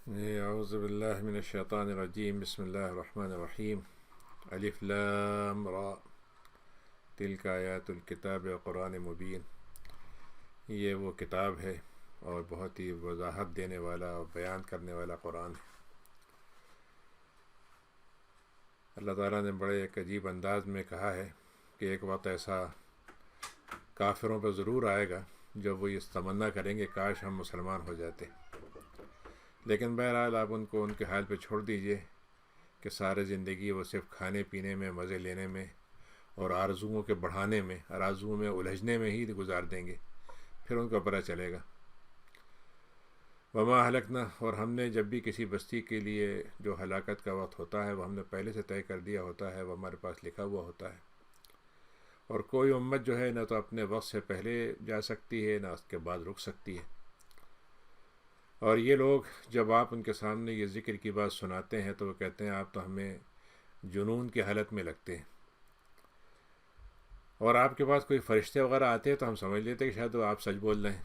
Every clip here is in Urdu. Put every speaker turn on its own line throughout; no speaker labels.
اعوذ باللہ من الشیطان الرجیم بسم اللہ الرحمن الرحیم الف لام را تلک آیات الکتاب قرآن مبین. یہ وہ کتاب ہے اور بہت ہی وضاحت دینے والا اور بیان کرنے والا قرآن ہے. اللہ تعالیٰ نے بڑے ایک عجیب انداز میں کہا ہے کہ ایک وقت ایسا کافروں پہ ضرور آئے گا جب وہ اس تمنا کریں گے کاش ہم مسلمان ہو جاتے. لیکن بہرحال آپ ان کو ان کے حال پہ چھوڑ دیجئے کہ سارے زندگی وہ صرف کھانے پینے میں، مزے لینے میں اور آرزوؤں کے بڑھانے میں، آرزوؤں میں الجھنے میں ہی گزار دیں گے. پھر ان کو پتہ چلے گا. وما ہلکنا، اور ہم نے جب بھی کسی بستی کے لیے جو ہلاکت کا وقت ہوتا ہے وہ ہم نے پہلے سے طے کر دیا ہوتا ہے، وہ ہمارے پاس لکھا ہوا ہوتا ہے. اور کوئی امت جو ہے نہ تو اپنے وقت سے پہلے جا سکتی ہے نہ اس کے بعد رک سکتی ہے. اور یہ لوگ جب آپ ان کے سامنے یہ ذکر کی بات سناتے ہیں تو وہ کہتے ہیں آپ تو ہمیں جنون کی حالت میں لگتے ہیں، اور آپ کے پاس کوئی فرشتے وغیرہ آتے ہیں تو ہم سمجھ لیتے کہ شاید وہ آپ سچ بول رہے ہیں.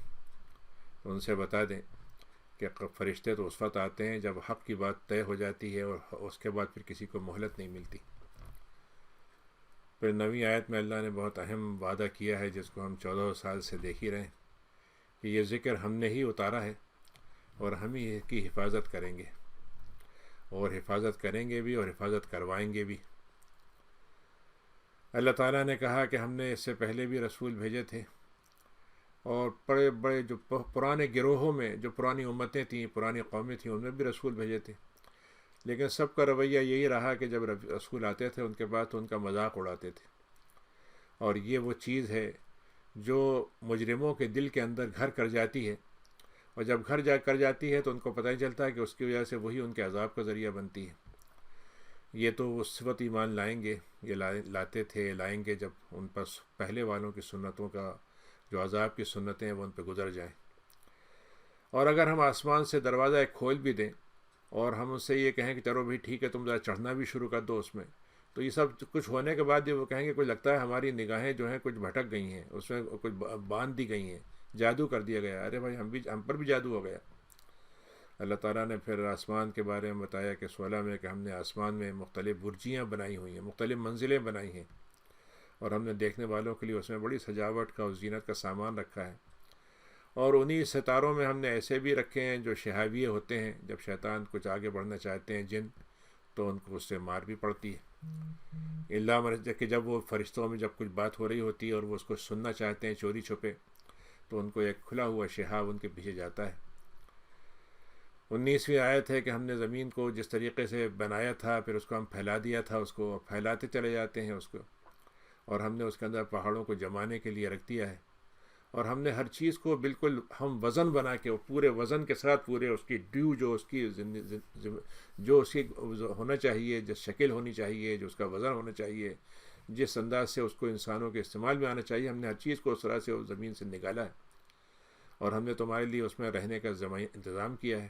تو ان سے بتا دیں کہ فرشتے تو اس وقت آتے ہیں جب حق کی بات طے ہو جاتی ہے اور اس کے بعد پھر کسی کو مہلت نہیں ملتی. پھر 9ویں آیت میں اللہ نے بہت اہم وعدہ کیا ہے جس کو ہم 14 سال سے دیکھ ہی رہے ہیں کہ یہ ذکر ہم نے ہی اتارا ہے اور ہم ہی کی حفاظت کریں گے، اور حفاظت کریں گے بھی اور حفاظت کروائیں گے بھی. اللہ تعالیٰ نے کہا کہ ہم نے اس سے پہلے بھی رسول بھیجے تھے، اور بڑے بڑے جو پرانے گروہوں میں جو پرانی امتیں تھیں، پرانی قومیں تھیں، ان میں بھی رسول بھیجے تھے. لیکن سب کا رویہ یہی رہا کہ جب رسول آتے تھے ان کے بعد تو ان کا مذاق اڑاتے تھے. اور یہ وہ چیز ہے جو مجرموں کے دل کے اندر گھر کر جاتی ہے، اور جب گھر جا کر جاتی ہے تو ان کو پتہ نہیں چلتا ہے کہ اس کی وجہ سے وہی ان کے عذاب کا ذریعہ بنتی ہے. یہ تو اس وقت ایمان لائیں گے، یہ لاتے تھے، لائیں گے جب ان پر پہلے والوں کی سنتوں کا جو عذاب کی سنتیں ہیں وہ ان پہ گزر جائیں. اور اگر ہم آسمان سے دروازہ ایک کھول بھی دیں اور ہم اس سے یہ کہیں کہ چلو بھائی ٹھیک ہے تم ذرا چڑھنا بھی شروع کر دو اس میں، تو یہ سب کچھ ہونے کے بعد بھی وہ کہیں گے کچھ لگتا ہے ہماری نگاہیں جو ہیں کچھ بھٹک گئی ہیں، اس میں کچھ باندھ دی گئی ہیں، جادو کر دیا گیا. ارے بھائی ہم پر بھی جادو ہو گیا. اللہ تعالیٰ نے پھر آسمان کے بارے میں بتایا کہ 16 میں کہ ہم نے آسمان میں مختلف برجیاں بنائی ہوئی ہیں، مختلف منزلیں بنائی ہیں، اور ہم نے دیکھنے والوں کے لیے اس میں بڑی سجاوٹ کا اور زینت کا سامان رکھا ہے. اور انہی ستاروں میں ہم نے ایسے بھی رکھے ہیں جو شہابیے ہوتے ہیں، جب شیطان کچھ آگے بڑھنا چاہتے ہیں جن، تو ان کو اس سے مار بھی پڑتی ہے. اللہ مرض کہ جب وہ فرشتوں میں جب کچھ بات ہو رہی ہوتی ہے اور وہ اس کو سننا چاہتے ہیں چوری چھپے، تو ان کو ایک کھلا ہوا شہاب ان کے پیچھے جاتا ہے. 19ویں آیت ہے کہ ہم نے زمین کو جس طریقے سے بنایا تھا پھر اس کو ہم پھیلا دیا تھا، اس کو پھیلاتے چلے جاتے ہیں اس کو، اور ہم نے اس کے اندر پہاڑوں کو جمانے کے لیے رکھ دیا ہے. اور ہم نے ہر چیز کو بالکل ہم وزن بنا کے پورے وزن کے ساتھ پورے اس کی ڈیو جو اس کی ہونا چاہیے، جس شکل ہونی چاہیے، جو اس کا وزن ہونا چاہیے، جس انداز سے اس کو انسانوں کے استعمال میں آنا چاہیے، ہم نے ہر چیز کو اس طرح سے اس زمین سے نکالا ہے. اور ہم نے تمہارے لیے اس میں رہنے کا انتظام کیا ہے.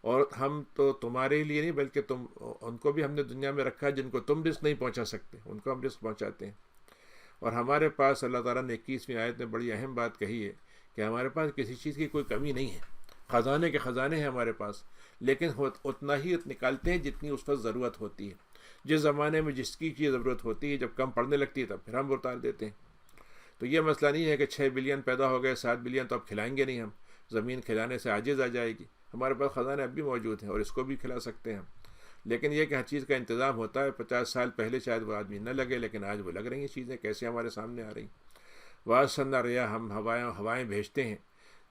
اور ہم تو تمہارے لیے نہیں بلکہ ان کو بھی ہم نے دنیا میں رکھا ہے جن کو تم رزق نہیں پہنچا سکتے، ان کو ہم رزق پہنچاتے ہیں. اور ہمارے پاس اللہ تعالیٰ نے 21ویں آیت میں بڑی اہم بات کہی ہے کہ ہمارے پاس کسی چیز کی کوئی کمی نہیں ہے. خزانے کے خزانے ہیں ہمارے پاس، لیکن اتنا ہی نکالتے ہیں جتنی اس پر ضرورت ہوتی ہے. جس زمانے میں جس کی ضرورت ہوتی ہے، جب کم پڑنے لگتی ہے تب پھر ہم اتار دیتے ہیں. تو یہ مسئلہ نہیں ہے کہ 6 بلین پیدا ہو گئے، 7 بلین تو اب کھلائیں گے نہیں، ہم زمین کھلانے سے عاجز آ جائے گی. ہمارے پاس خزانے اب بھی موجود ہیں اور اس کو بھی کھلا سکتے ہیں ہم. لیکن یہ کہ ہر چیز کا انتظام ہوتا ہے. 50 سال پہلے شاید وہ آدمی نہ لگے، لیکن آج وہ لگ رہی ہیں چیزیں کیسے ہمارے سامنے آ رہی. واسنا ریا، ہم ہوائیں بھیجتے ہیں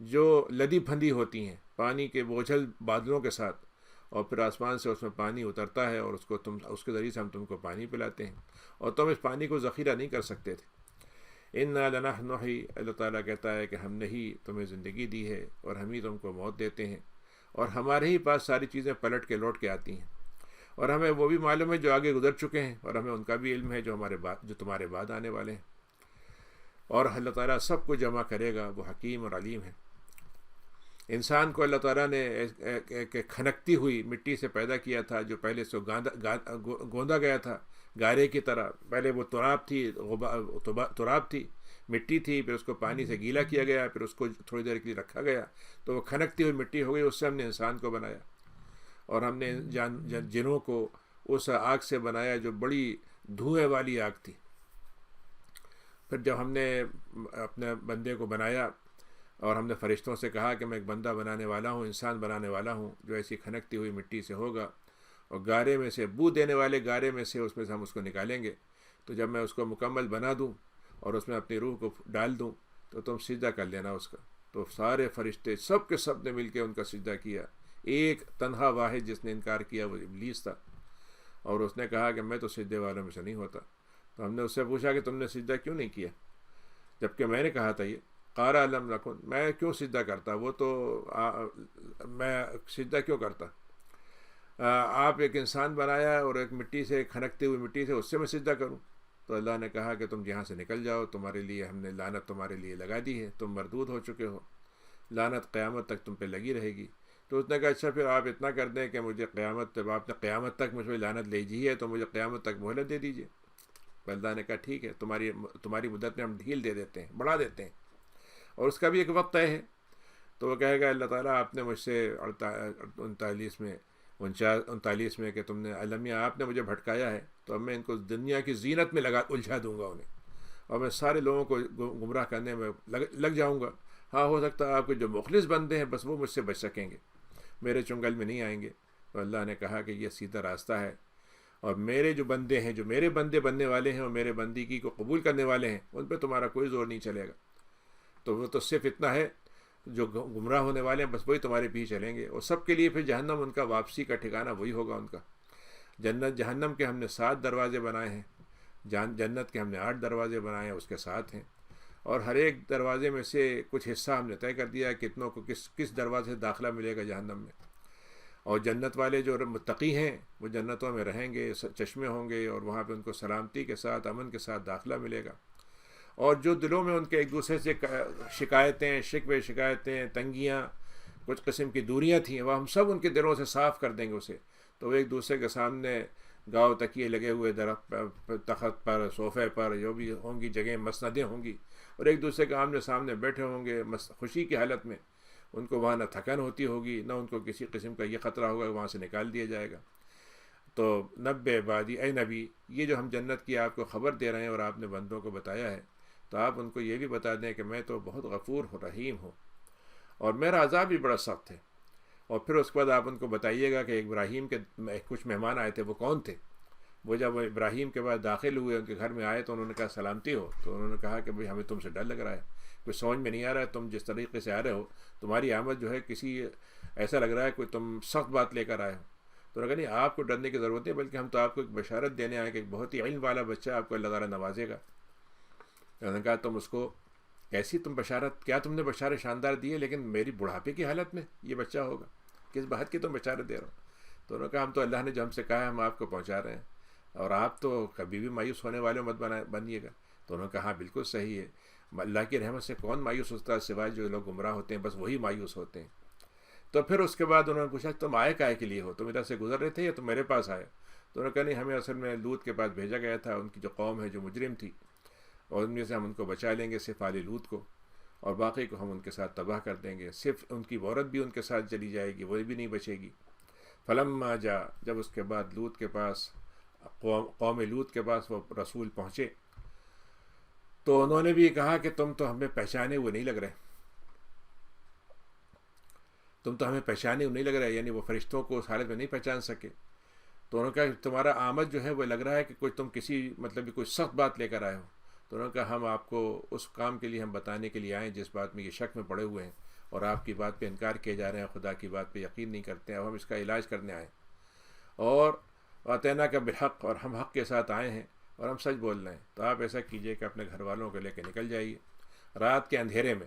جو لدی پھندی ہوتی ہیں پانی کے بوجھل بادلوں کے ساتھ، اور پھر آسمان سے اس میں پانی اترتا ہے اور اس کے ذریعے سے ہم تم کو پانی پلاتے ہیں، اور تم اس پانی کو ذخیرہ نہیں کر سکتے تھے. انا لنحن نحیی، اللہ تعالیٰ کہتا ہے کہ ہم نے ہی تمہیں زندگی دی ہے اور ہم ہی تم کو موت دیتے ہیں، اور ہمارے ہی پاس ساری چیزیں پلٹ کے لوٹ کے آتی ہیں. اور ہمیں وہ بھی معلوم ہے جو آگے گزر چکے ہیں، اور ہمیں ان کا بھی علم ہے جو تمہارے بعد آنے والے ہیں. اور اللہ تعالیٰ سب کو جمع کرے گا، وہ حکیم اور علیم ہے. انسان کو اللہ تعالیٰ نے ایک کھنکتی ہوئی مٹی سے پیدا کیا تھا، جو پہلے سے گوندا گیا تھا گارے کی طرح. پہلے وہ تراب تھی، مٹی تھی، پھر اس کو پانی سے گیلا کیا گیا، پھر اس کو تھوڑی دیر کے لیے رکھا گیا تو وہ کھنکتی ہوئی مٹی ہو گئی. اس سے ہم نے انسان کو بنایا. اور ہم نے جنوں کو اس آگ سے بنایا جو بڑی دھوئیں والی آگ تھی۔ پھر جب ہم نے اپنے بندے کو بنایا اور ہم نے فرشتوں سے کہا کہ میں ایک بندہ بنانے والا ہوں، انسان بنانے والا ہوں جو ایسی کھنکتی ہوئی مٹی سے ہوگا، اور گارے میں سے، بو دینے والے گارے میں سے ہم اس کو نکالیں گے، تو جب میں اس کو مکمل بنا دوں اور اس میں اپنی روح کو ڈال دوں تو تم سجدہ کر لینا اس کا۔ تو سارے فرشتے سب کے سب نے مل کے ان کا سجدہ کیا۔ ایک تنہا واحد جس نے انکار کیا وہ ابلیس تھا، اور اس نے کہا کہ میں تو سجدے والوں میں سے نہیں ہوتا۔ تو ہم نے اس سے پوچھا کہ تم نے سجدہ کیوں نہیں کیا، جبکہ میں نے کہا تھا یہ؟ قال لم نکن، میں کیوں سجدہ کرتا، وہ تو میں سجدہ کیوں کرتا؟ آپ ایک انسان بنایا اور ایک مٹی سے، کھنکتی ہوئی مٹی سے، اس سے میں سجدہ کروں؟ تو اللہ نے کہا کہ تم یہاں سے نکل جاؤ، تمہارے لیے ہم نے لعنت تمہارے لیے لگا دی ہے، تم مردود ہو چکے ہو، لعنت قیامت تک تم پہ لگی رہے گی۔ تو اس نے کہا اچھا پھر آپ اتنا کر دیں کہ مجھے قیامت، جب آپ نے قیامت تک مجھ پہ لعنت لے جی ہے تو مجھے قیامت تک مہلت دے دیجیے۔ اللہ نے کہا ٹھیک ہے، تمہاری مدت میں ہم ڈھیل دے دیتے ہیں، بڑھا دیتے ہیں، اور اس کا بھی ایک وقت طے ہے۔ تو وہ کہے گا اللہ تعالیٰ آپ نے مجھ سے 39 میں کہ تم نے المیہ آپ نے مجھے بھٹکایا ہے، تو اب میں ان کو دنیا کی زینت میں الجھا دوں گا انہیں، اور میں سارے لوگوں کو گمراہ کرنے میں لگ جاؤں گا۔ ہاں ہو سکتا ہے آپ کے جو مخلص بندے ہیں بس وہ مجھ سے بچ سکیں گے، میرے چنگل میں نہیں آئیں گے۔ تو اللہ نے کہا کہ یہ سیدھا راستہ ہے، اور میرے جو بندے ہیں، جو میرے بندے بننے والے ہیں اور میرے بندگی کو قبول کرنے والے ہیں، ان پہ تمہارا کوئی زور نہیں چلے گا۔ تو وہ تو صرف اتنا ہے، جو گمراہ ہونے والے ہیں بس وہی تمہارے پیچھے چلیں گے، اور سب کے لیے پھر جہنم ان کا واپسی کا ٹھکانہ وہی ہوگا ان کا۔ جنت جہنم کے ہم نے 7 دروازے بنائے ہیں، جنت کے ہم نے 8 دروازے بنائے ہیں، اس کے 7 ہیں، اور ہر ایک دروازے میں سے کچھ حصہ ہم نے طے کر دیا ہے کتنوں کو کس دروازے سے داخلہ ملے گا جہنم میں۔ اور جنت والے جو متقی ہیں وہ جنتوں میں رہیں گے، چشمے ہوں گے، اور وہاں پہ ان کو سلامتی کے ساتھ، امن کے ساتھ داخلہ ملے گا۔ اور جو دلوں میں ان کے ایک دوسرے سے شکایتیں، شکوے شکایتیں، تنگیاں، کچھ قسم کی دوریاں تھیں، وہ ہم سب ان کے دلوں سے صاف کر دیں گے اسے۔ تو وہ ایک دوسرے کے سامنے گاؤ تکیے لگے ہوئے درخت پر، تخت پر، صوفے پر، جو بھی ہوں گی جگہیں، مسندیں ہوں گی، اور ایک دوسرے کے آمنے سامنے بیٹھے ہوں گے خوشی کی حالت میں۔ ان کو وہاں نہ تھکن ہوتی ہوگی، نہ ان کو کسی قسم کا یہ خطرہ ہوگا کہ وہاں سے نکال دیا جائے گا۔ تو نبے عبادی، اے نبی، یہ جو ہم جنت کی آپ کو خبر دے رہے ہیں اور آپ نے بندوں کو بتایا ہے، تو آپ ان کو یہ بھی بتا دیں کہ میں تو بہت غفور رحیم ہوں، اور میرا عذاب بھی بڑا سخت ہے۔ اور پھر اس کے بعد آپ ان کو بتائیے گا کہ ابراہیم کے کچھ مہمان آئے تھے، وہ کون تھے؟ وہ جب ابراہیم کے بعد داخل ہوئے، ان کے گھر میں آئے، تو انہوں نے کہا سلامتی ہو۔ تو انہوں نے کہا کہ بھئی ہمیں تم سے ڈر لگ رہا ہے، کچھ سمجھ میں نہیں آ رہا ہے، تم جس طریقے سے آ رہے ہو، تمہاری آمد جو ہے کسی ایسا لگ رہا ہے کوئی تم سخت بات لے کر آئے ہو۔ تو انہوں نے کہا نہیں، آپ کو ڈرنے کی ضرورت نہیں، بلکہ ہم تو آپ کو ایک بشارت دینے آئے کہ ایک بہت ہی علم والا بچہ آپ کو اللہ تعالیٰ نوازے گا۔ انہوں نے کہا تم اس کو کیسی تم بشارت، کیا تم نے بشارت شاندار دی ہے، لیکن میری بڑھاپے کی حالت میں یہ بچہ ہوگا، کس بات کی تم بشارت دے رہے ہو؟ تو انہوں نے کہا ہم تو اللہ نے جو ہم سے کہا ہے ہم آپ کو پہنچا رہے ہیں، اور آپ تو کبھی بھی مایوس ہونے والے مت بنیے گا۔ تو انہوں نے کہا ہاں بالکل صحیح ہے، اللہ کی رحمت سے کون مایوس ہوتا ہے سوائے جو لوگ گمراہ ہوتے ہیں، بس وہی مایوس ہوتے ہیں۔ تو پھر اس کے بعد انہوں نے پوچھا تم آئے کائے کے لیے ہو، تم ادھر سے گزر رہے تھے یا تم میرے پاس آئے؟ تو انہوں نے کہا نہیں، ہمیں اصل میں لوط کے پاس بھیجا گیا تھا، ان کی جو قوم ہے جو مجرم تھی، اور ان میں سے ہم ان کو بچا لیں گے، صرف آل لوط کو، اور باقی کو ہم ان کے ساتھ تباہ کر دیں گے، صرف ان کی عورت بھی ان کے ساتھ چلی جائے گی، وہ بھی نہیں بچے گی۔ فلما جا، جب اس کے بعد لوط کے پاس، قوم لوط کے پاس وہ رسول پہنچے، تو انہوں نے بھی کہا کہ تم تو ہمیں پہچانے ہوئے نہیں لگ رہے، تم تو ہمیں پہچانے ہوئے نہیں لگ رہے، یعنی وہ فرشتوں کو اس حالت میں نہیں پہچان سکے۔ تو انہوں نے کہا تمہارا آمد جو ہے وہ لگ رہا ہے کہ کوئی تم کسی مطلب کوئی سخت بات لے کر آئے ہو۔ تو انہوں نے کہا ہم آپ کو اس کام کے لیے ہم بتانے کے لیے آئے جس بات میں یہ شک میں پڑے ہوئے ہیں، اور آپ کی بات پہ انکار کیے جا رہے ہیں، خدا کی بات پہ یقین نہیں کرتے ہیں، اور ہم اس کا علاج کرنے آئے، اور واتینا کا بالحق، اور ہم حق کے ساتھ آئے ہیں، اور ہم سچ بول رہے ہیں۔ تو آپ ایسا کیجئے کہ اپنے گھر والوں کو لے کے نکل جائیے رات کے اندھیرے میں،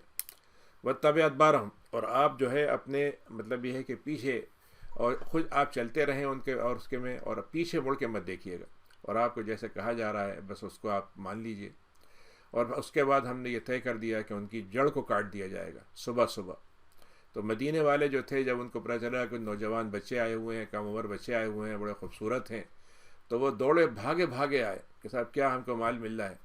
واتبع ادبارہم، اور آپ جو ہے اپنے مطلب یہ ہے کہ پیچھے، اور خود آپ چلتے رہیں ان کے اور اس کے میں، اور پیچھے مڑ کے مت دیکھیے گا، اور آپ کو جیسے کہا جا رہا ہے بس اس کو آپ مان لیجئے۔ اور اس کے بعد ہم نے یہ طے کر دیا کہ ان کی جڑ کو کاٹ دیا جائے گا صبح صبح۔ تو مدینے والے جو تھے، جب ان کو پتہ چلا کہ نوجوان بچے آئے ہوئے ہیں، کم عمر بچے آئے ہوئے ہیں، بڑے خوبصورت ہیں، تو وہ دوڑے بھاگے آئے کہ صاحب کیا ہم کو مال مل رہا ہے۔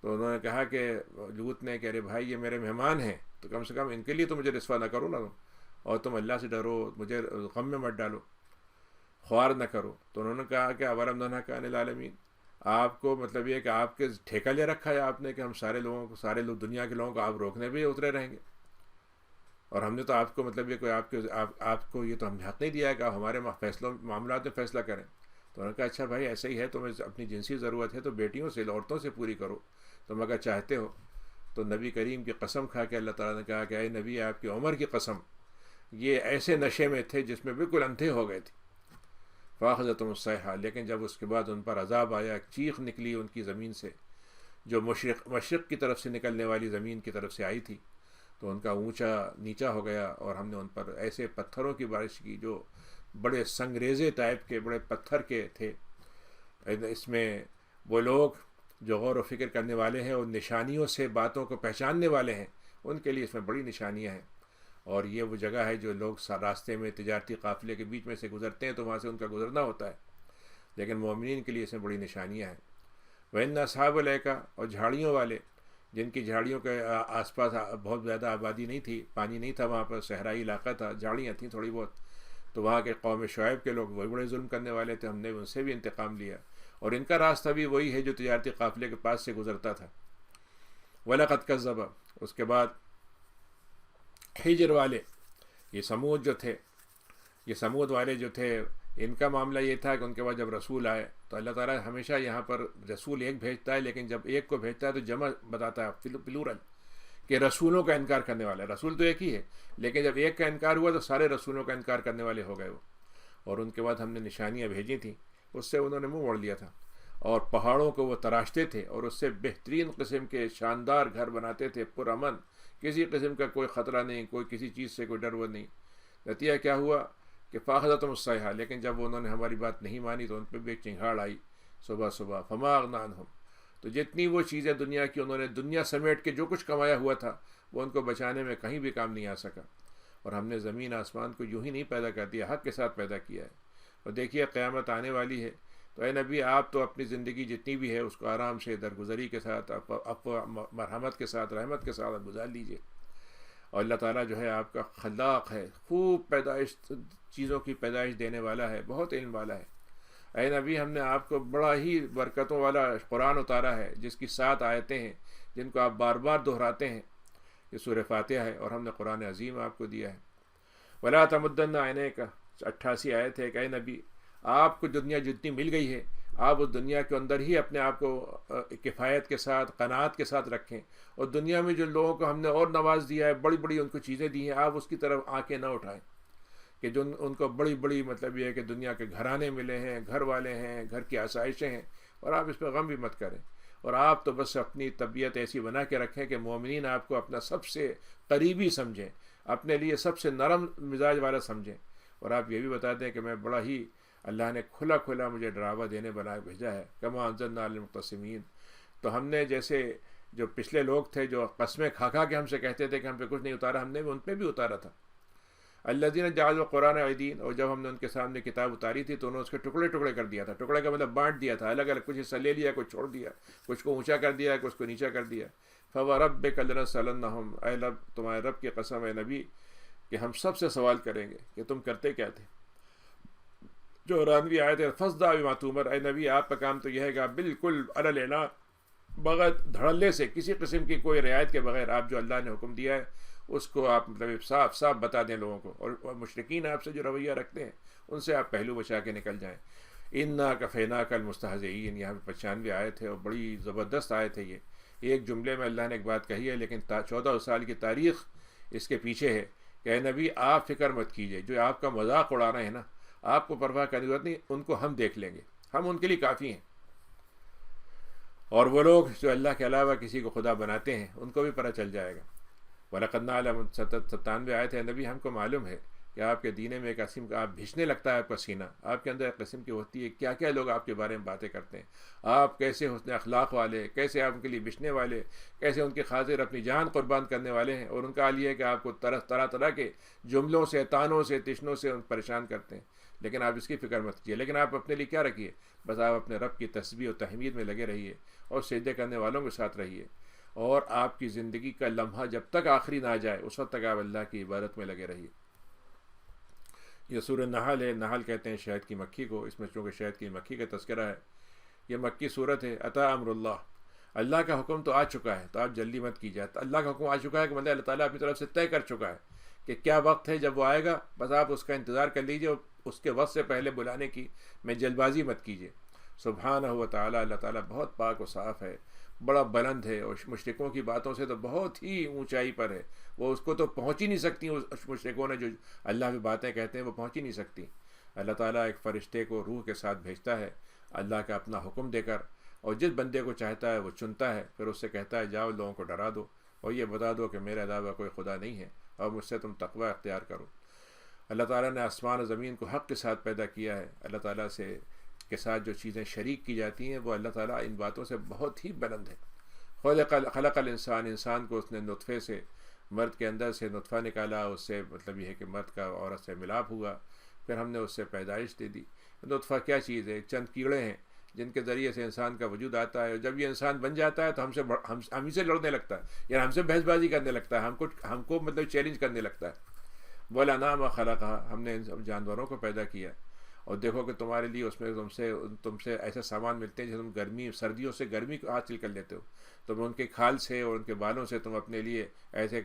تو انہوں نے کہا کہ لوط نے کہ ارے بھائی یہ میرے مہمان ہیں، تو کم سے کم ان کے لیے تو مجھے رسوا نہ کرو نا، اور تم اللہ سے ڈرو، مجھے غم میں مت ڈالو۔ خوار نہ کرو. تو انہوں نے کہا کہ اولم ننہک عن العالمین، آپ کو مطلب یہ کہ آپ کے ٹھیکہ لے رکھا ہے آپ نے کہ ہم سارے لوگ دنیا کے لوگوں کو آپ روکنے پہ اترے رہیں گے، اور ہم نے تو آپ کو مطلب یہ کوئی آپ کو یہ تو ہم نے حق نہیں دیا ہے کہ آپ ہمارے فیصلوں معاملات میں فیصلہ کریں. تو انہوں نے کہا اچھا بھائی ایسا ہی ہے، تمہیں اپنی جنسی ضرورت ہے تو بیٹیوں سے عورتوں سے پوری کرو تم اگر چاہتے ہو. تو نبی کریم کی قسم کھا کے اللہ تعالیٰ نے کہا کہ اے نبی آپ کی عمر کی قسم، یہ ایسے نشے میں تھے جس میں بالکل اندھے ہو گئے تھے. فاخذتهم الصیحہ، لیکن جب اس کے بعد ان پر عذاب آیا، چیخ نکلی ان کی زمین سے جو مشرق کی طرف سے نکلنے والی زمین کی طرف سے آئی تھی، تو ان کا اونچا نیچا ہو گیا، اور ہم نے ان پر ایسے پتھروں کی بارش کی جو بڑے سنگریزے ٹائپ کے بڑے پتھر کے تھے. اس میں وہ لوگ جو غور و فکر کرنے والے ہیں اور نشانیوں سے باتوں کو پہچاننے والے ہیں، ان کے لیے اس میں بڑی نشانیاں ہیں. اور یہ وہ جگہ ہے جو لوگ راستے میں تجارتی قافلے کے بیچ میں سے گزرتے ہیں تو وہاں سے ان کا گزرنا ہوتا ہے، لیکن مومنین کے لیے اس میں بڑی نشانیاں ہیں. وَإِنَّ أَصْحَابَ الْأَيْكَةِ، اور جھاڑیوں والے، جن کی جھاڑیوں کے آس پاس بہت زیادہ آبادی نہیں تھی، پانی نہیں تھا وہاں پر، صحرائی علاقہ تھا، جھاڑیاں تھیں تھوڑی بہت. تو وہاں کے قوم شعیب کے لوگ وہی بڑے ظلم کرنے والے تھے، ہم نے ان سے بھی انتقام لیا، اور ان کا راستہ بھی وہی ہے جو تجارتی قافلے کے پاس سے گزرتا تھا. وَلَقَدْ كَذَّبَ، اس کے بعد ہجر والے، یہ سمود جو تھے، یہ سمود والے جو تھے، ان کا معاملہ یہ تھا کہ ان کے بعد جب رسول آئے تو اللہ تعالیٰ ہمیشہ یہاں پر رسول ایک بھیجتا ہے، لیکن جب ایک کو بھیجتا ہے تو جمع بتاتا ہے، پلورل، کہ رسولوں کا انکار کرنے والا ہے. رسول تو ایک ہی ہے، لیکن جب ایک کا انکار ہوا تو سارے رسولوں کا انکار کرنے والے ہو گئے وہ. اور ان کے بعد ہم نے نشانیاں بھیجی تھیں، اس سے انہوں نے منہ موڑ لیا تھا، اور پہاڑوں کو وہ تراشتے تھے اور اس سے بہترین قسم کے شاندار گھر بناتے تھے، پرامن، کسی قسم کا کوئی خطرہ نہیں، کوئی کسی چیز سے کوئی ڈر وہ نہیں. نتیجہ کیا ہوا کہ فاخذتهم الصیحہ، لیکن جب انہوں نے ہماری بات نہیں مانی تو ان پہ بھی ایک چنگھاڑ آئی صبح صبح. فما اغنی عنہم، تو جتنی وہ چیزیں دنیا کی انہوں نے دنیا سمیٹ کے جو کچھ کمایا ہوا تھا وہ ان کو بچانے میں کہیں بھی کام نہیں آ سکا. اور ہم نے زمین آسمان کو یوں ہی نہیں پیدا کر دیا، حق کے ساتھ پیدا کیا ہے. اور دیکھیے قیامت آنے والی ہے، تو اے نبی آپ تو اپنی زندگی جتنی بھی ہے اس کو آرام سے درگزری کے ساتھ، مرحمت کے ساتھ، رحمت کے ساتھ گزار لیجیے. اور اللہ تعالیٰ جو ہے آپ کا خلاق ہے، خوب پیدائش، چیزوں کی پیدائش دینے والا ہے، بہت علم والا ہے. اے نبی ہم نے آپ کو بڑا ہی برکتوں والا قرآن اتارا ہے، جس کی 7 آیتیں ہیں جن کو آپ بار بار دہراتے ہیں. یہ سورہ فاتحہ ہے، اور ہم نے قرآن عظیم آپ کو دیا ہے. وَلَا تَمُدَّنَّ عَيْنَيْكَ 88 آیت ہے کہ اے نبی آپ کو دنیا جتنی مل گئی ہے آپ اس دنیا کے اندر ہی اپنے آپ کو کفایت کے ساتھ، قناعت کے ساتھ رکھیں. اور دنیا میں جو لوگوں کو ہم نے اور نواز دیا ہے، بڑی بڑی ان کو چیزیں دی ہیں، آپ اس کی طرف آنکھیں نہ اٹھائیں کہ جو ان کو بڑی بڑی مطلب یہ ہے کہ دنیا کے گھرانے ملے ہیں، گھر والے ہیں، گھر کی آسائشیں ہیں، اور آپ اس پہ غم بھی مت کریں. اور آپ تو بس اپنی طبیعت ایسی بنا کے رکھیں کہ مومنین آپ کو اپنا سب سے قریبی سمجھیں، اپنے لیے سب سے نرم مزاج والا سمجھیں. اور آپ یہ بھی بتا دیں کہ میں بڑا ہی، اللہ نے کھلا مجھے ڈراوا دینے بنا بھیجا ہے. کما انزلنا علی المقتسمین، تو ہم نے جیسے جو پچھلے لوگ تھے جو قسمیں کھا کے ہم سے کہتے تھے کہ ہم پہ کچھ نہیں اتارا، ہم نے ان پہ بھی اتارا تھا. الذین جعلوا القرآن عیدین، اور جب ہم نے ان کے سامنے کتاب اتاری تھی تو انہوں نے اس کے ٹکڑے کر دیا تھا. ٹکڑے کا مطلب بانٹ دیا تھا، الگ الگ، کچھ حصہ لے لیا، کچھ چھوڑ دیا، کچھ کو اونچا کر دیا، کچھ کو نیچا کر دیا. فوربک لنسألنہم، اے رب تمہارے رب کی قسم ہے نبی کہ ہم سب سے سوال کریں گے کہ تم کرتے کیا تھے. جو رانوی آئے تھے فصدع بما تؤمر، اے نبی آپ کا کام تو یہ ہے کہ آپ بالکل علی الاعلان، بغیر دھڑلے سے، کسی قسم کی کوئی رعایت کے بغیر آپ جو اللہ نے حکم دیا ہے اس کو آپ مطلب صاف بتا دیں لوگوں کو. اور مشرکین آپ سے جو رویہ رکھتے ہیں ان سے آپ پہلو بچا کے نکل جائیں. انا کفیناک المستہزئین، یہاں پہ 95 آیت ہے اور بڑی زبردست آیت ہے. یہ ایک جملے میں اللہ نے ایک بات کہی ہے، لیکن 14 سال کی تاریخ اس کے پیچھے ہے کہ اے نبی آپ فکر مت کیجئے، جو آپ کا مذاق اڑا رہے ہیں نا، آپ کو پرواہ کرنے کی ضرورت نہیں، ان کو ہم دیکھ لیں گے، ہم ان کے لیے کافی ہیں. اور وہ لوگ جو اللہ کے علاوہ کسی کو خدا بناتے ہیں ان کو بھی پتہ چل جائے گا. وَلَقَدْ نَعْلَمُ 97 آیت ہے، نبی ہم کو معلوم ہے کہ آپ کے دینے میں ایک قسم کا، آپ بھیجنے لگتا ہے آپ کا سینہ، آپ کے اندر ایک قسم کی ہوتی ہے، کیا کیا لوگ آپ کے بارے میں باتیں کرتے ہیں، آپ کیسے حسن اخلاق والے، کیسے آپ ان کے لیے بھیجنے والے، کیسے ان کی خاطر اپنی جان قربان کرنے والے ہیں. اور ان کا حال یہ ہے کہ آپ کو طرح کے جملوں سے، تانوں سے، تشنوں سے پریشان کرتے ہیں. لیکن آپ اس کی فکر مت کیجیے، لیکن آپ اپنے لیے کیا رکھیے، بس آپ اپنے رب کی تسبیح و تحمید میں لگے رہیے اور سجدے کرنے والوں کے ساتھ رہیے. اور آپ کی زندگی کا لمحہ جب تک آخری نہ آ جائے اس وقت تک آپ اللہ کی عبادت میں لگے رہیے. یہ سورہ نحل ہے، نحل کہتے ہیں شہد کی مکھی کو، اس میں چونکہ شہد کی مکھی کا تذکرہ ہے، یہ مکی صورت ہے۔ عطا امر اللہ، اللہ کا حکم تو آ چکا ہے، تو آپ جلدی مت کیجیے۔ اللہ کا حکم آ چکا ہے کہ مطلب اللہ تعالیٰ اپنی طرف سے طے کر چکا ہے کہ کیا وقت ہے، جب وہ آئے گا بس آپ اس کا انتظار کر لیجیے، اور اس کے وقت سے پہلے بلانے کی میں جلد بازی مت کیجیے۔ سبحانہ و تعالیٰ، اللہ تعالیٰ بہت پاک و صاف ہے، بڑا بلند ہے، اور مشرکوں کی باتوں سے تو بہت ہی اونچائی پر ہے، وہ اس کو تو پہنچ ہی نہیں سکتی، اس مشرکوں نے جو اللہ کی باتیں کہتے ہیں وہ پہنچ ہی نہیں سکتی۔ اللہ تعالیٰ ایک فرشتے کو روح کے ساتھ بھیجتا ہے اللہ کا اپنا حکم دے کر، اور جس بندے کو چاہتا ہے وہ چنتا ہے، پھر اس سے کہتا ہے جاؤ لوگوں کو ڈرا دو اور یہ بتا دو کہ میرے علاوہ کوئی خدا نہیں ہے، اور مجھ سے تم تقوی اختیار کرو۔ اللہ تعالیٰ نے آسمان و زمین کو حق کے ساتھ پیدا کیا ہے۔ اللہ تعالیٰ سے کے ساتھ جو چیزیں شریک کی جاتی ہیں وہ اللہ تعالیٰ ان باتوں سے بہت ہی بلند ہے۔ خلق الانسان، انسان کو اس نے نطفے سے، مرد کے اندر سے نطفہ نکالا، اس سے مطلب یہ ہے کہ مرد کا عورت سے ملاپ ہوا، پھر ہم نے اس سے پیدائش دے دی۔ نطفہ کیا چیز ہے؟ چند کیڑے ہیں جن کے ذریعے سے انسان کا وجود آتا ہے، اور جب یہ انسان بن جاتا ہے تو ہم ہی سے لڑنے لگتا ہے، یعنی ہم سے بحث بازی کرنے لگتا ہے، ہم کو مطلب چیلنج کرنے لگتا ہے۔ وَالْأَنْعَامَ خَلَقَهَا، ہم نے ان جانوروں کو پیدا کیا، اور دیکھو کہ تمہارے لیے اس میں تم سے ایسے سامان ملتے ہیں جیسے تم سردیوں سے گرمی کو حاصل کر لیتے ہو، تم ان کے کھال سے اور ان کے بالوں سے تم اپنے لیے ایسے